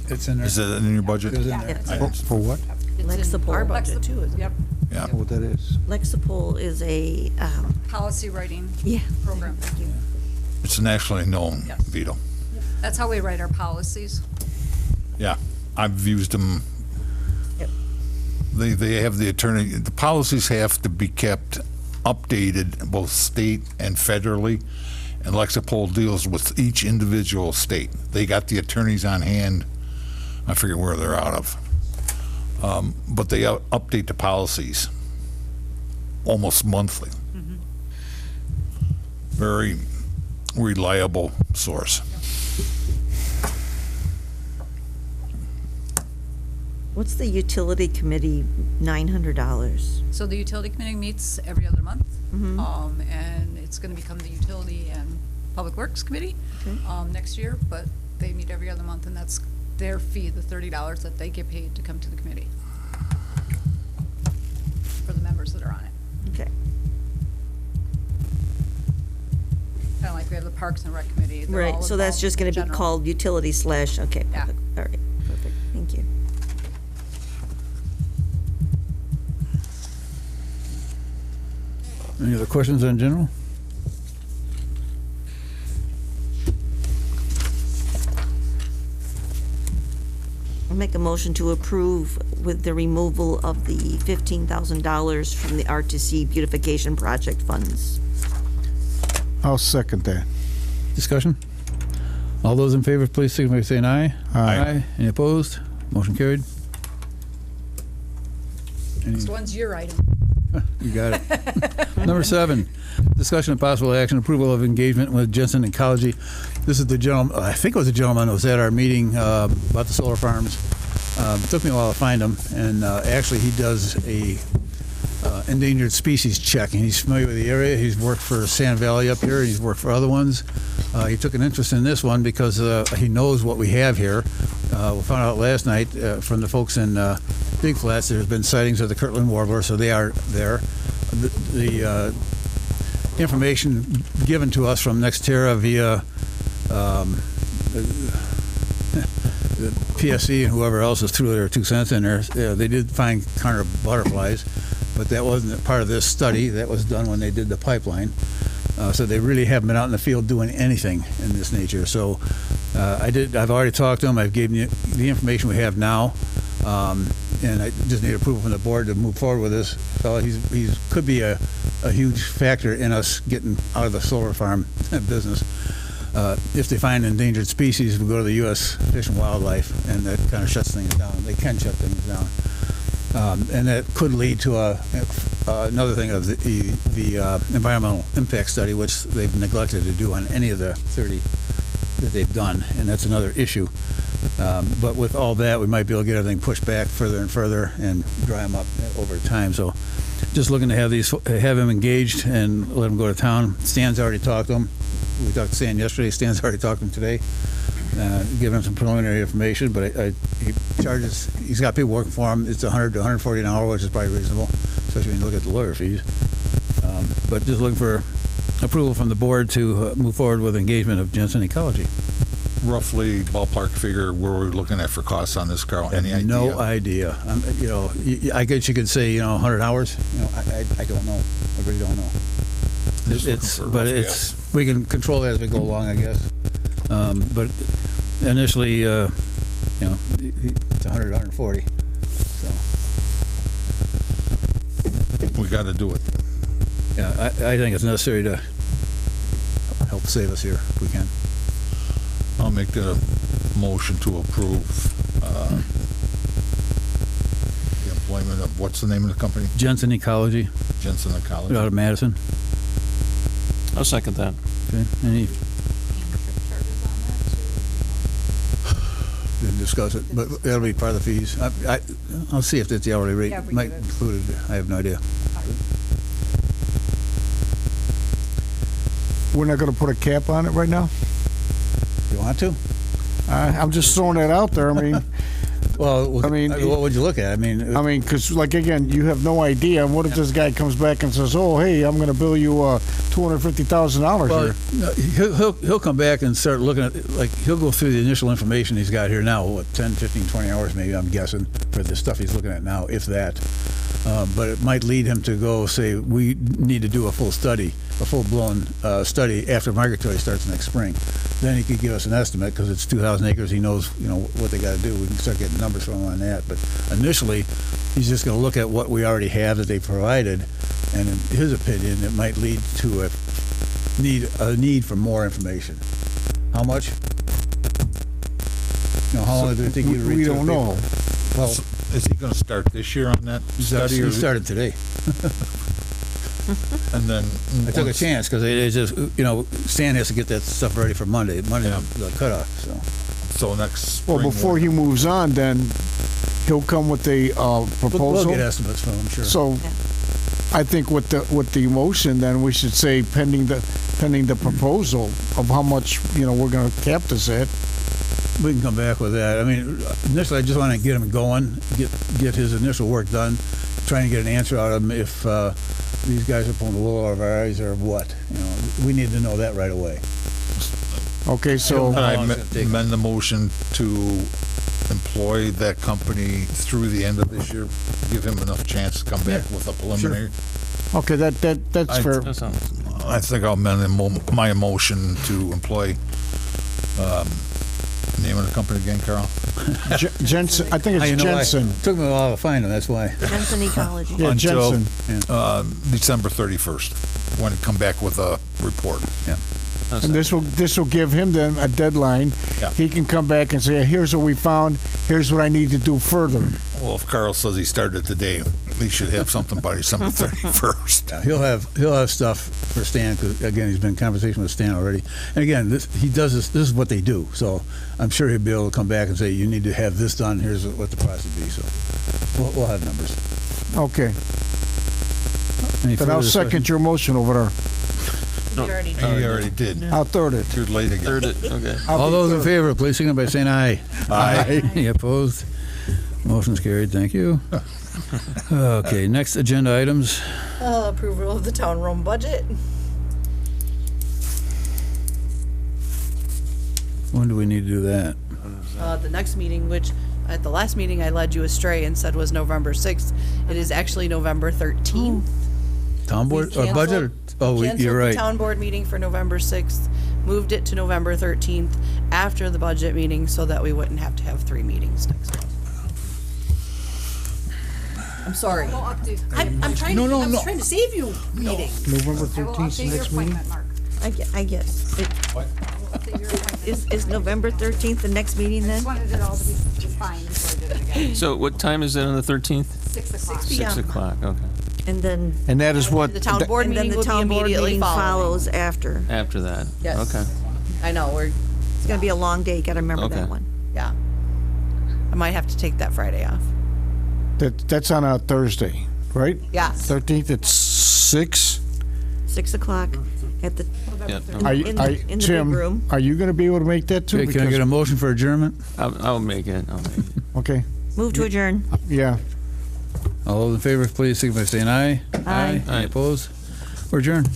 It's in there. Is that in your budget? It was in there. For what? It's in our Lexipol. budget too, isn't it? Yep, Yeah. What that is? Lexipol is a, policy writing yeah. program. It's nationally known, Yes. Vito. That's how we write our policies. Yeah, I've used them. Yep. They have the attorney, the policies have to be kept updated both state and federally, and Lexipol deals with each individual state. They got the attorneys on hand, I forget where they're out of. But they update the policies almost monthly. Very reliable source. What's the utility committee $900? So the utility committee meets every other month. And it's gonna become the utility and public works committee, next year, but they meet every other month, and that's their fee, the $30 that they get paid to come to the committee. For the members that are on it. Okay, Kinda like we have the Parks and Rec Committee. They're all right, so that's involved just in gonna be general. called utility / okay, Yeah. perfect, all right, perfect, thank you. Any other questions on general? make a motion to approve with the removal of the $15,000 from the RTC beautification project funds. I'll second that. Discussion? All those in favor, please signify by saying aye. Aye. Any opposed? Motion carried. Next one's your item. You got it. Number 7, discussion of possible action, approval of engagement with Jensen Ecology. This is the gentleman, I think it was the gentleman who was at our meeting about the solar farms. It took me a while to find him, and actually he does a endangered species check, and he's familiar with the area. He's worked for Sand Valley up here, and he's worked for other ones. He took an interest in this one because he knows what we have here. We found out last night from the folks in Big Flats there's been sightings of the Kirtland warbler, so they are there. The information given to us from Nextera via the PSC and whoever else is threw their 2 cents in there. They did find Carner butterflies, but that wasn't part of this study. That was done when they did the pipeline. So they really haven't been out in the field doing anything in this nature. So I've already talked to them. I've given you the information we have now. And I just need approval from the board to move forward with this fellow. He's could be a huge factor in us getting out of the solar farm business. If they find endangered species, we go to the U.S. Fish and Wildlife, and that kind of shuts things down. They can shut things down. And that could lead to another thing of the environmental impact study, which they've neglected to do on any of the 30 that they've done, and that's another issue. But with all that, we might be able to get everything pushed back further and further and dry them up over time. So just looking to have him engaged and let him go to town. Stan's already talked to him. We talked to Stan yesterday. Stan's already talked to him today. Give him some preliminary information, but he charges, he's got people working for him. It's $100 to $140 an hour, which is probably reasonable, especially when you look at the lawyer fees. But just looking for approval from the board to move forward with engagement of Jensen Ecology. Roughly ballpark figure where we're looking at for costs on this, Carl? Any idea? No idea. I guess you could say 100 hours. I don't know. I really don't know. We can control that as we go along, I guess. But initially, it's 100, 140. So We got to do it. yeah, I think it's necessary to help save us here if we can. I'll make the motion to approve the employment of, what's the name of the company? Jensen Ecology Jensen Ecology. out of Madison. I'll second that. Okay. Any? Didn't discuss it, but that'll be part of the fees. I'll see if that's the hourly rate. Yeah, we Might get it. include it. I have no idea. We're not going to put a cap on it right now? You want to? I'm just throwing that out there. I mean, Well, I mean, what would you look at? I mean, because, like, again, you have no idea. And what if this guy comes back and says, oh, hey, I'm going to bill you $250,000 well, here? no, he'll come back and start looking at, like, he'll go through the initial information he's got here now, 10, 15, 20 hours maybe, I'm guessing, for the stuff he's looking at now, if that. But it might lead him to go say, we need to do a full-blown study after migratory starts next spring. Then he could give us an estimate, because it's 2,000 acres. He knows, what they got to do. We can start getting numbers from him on that. But initially, he's just going to look at what we already have that they provided, and in his opinion, it might lead to a need for more information. How much? How long do you think you'd read? We through don't the know. paper? Well, Is he going to start this year on that study? he or- started today. And then I took a once- chance because it's just, Stan has to get that stuff ready for Monday. Monday's Yeah. the cutoff, so. So next spring. Well, before he moves on, then he'll come with a We'll proposal. get estimates from him, sure. So I think with the motion, then we should say pending the proposal of how much, we're going to cap this at. We can come back with that. I mean, initially, I just want to get him going, get his initial work done, trying to get an answer out of him if these guys are pulling the wool over our eyes or what. We need to know that right away. Okay, so Can I How long it's gonna take? amend the motion to employ that company through the end of this year? Give him enough chance to come back with a preliminary? okay, that's fair. That sounds, I think I'll amend my motion to employ Name of the company again, Carl? Jensen, I think How you it's know why? Jensen. Took me a while to find him, that's why. Jensen Ecology. Yeah, Until Jensen. December 31st, when it come back with a report. And this will give him then a deadline. Yeah. He can come back and say, here's what we found, here's what I need to do further. Well, if Carl says he started today, he should have something by December 31st. Yeah, he'll have stuff for Stan, because again, he's been in conversation with Stan already. And again, this is what they do. So I'm sure he'll be able to come back and say, you need to have this done, here's what the process would be. So we'll have numbers. Okay. Any Then I'll further second your motion over there. You already He did. already did. I'll third it. Too late again. Third it, okay. All those in favor, please signify by saying aye. Aye. Any opposed? Motion's carried, thank you. Okay, next agenda items. Approval of the town room budget. When do we need to do that? The next meeting, which at the last meeting I led you astray and said was November 6th. It is actually November 13th. Town board, or budget? Oh, Canceled you're right. the town board meeting for November 6th, moved it to November 13th after the budget meeting so that we wouldn't have to have 3 meetings next month. I'm sorry. I'm trying to, I was trying to save you meeting. November I will 13th, update your next meeting? appointment, Mark. I guess. Update your appointment. Is November 13th the next meeting I then? just wanted it all to be fine before I did it again. So what time is it on the 13th? 6 o'clock. 6 o'clock, okay. And then, And that is what, The town board and then meeting the will be town board immediately meeting following. follows after. After that? Yes. Okay. I know, It's gonna be a long day, gotta remember Okay. that one. yeah. I might have to take that Friday off. that's on a Thursday, right? Yes. 13th at 6? 6 o'clock at the, Yeah, Are you, in the big Jim, room. are you going to be able to make that too? Okay, can I get a motion for adjournment? I'll make it. Okay, Move to adjourn. yeah. All those in favor, please signify by saying aye. Aye. Any opposed? We're adjourned.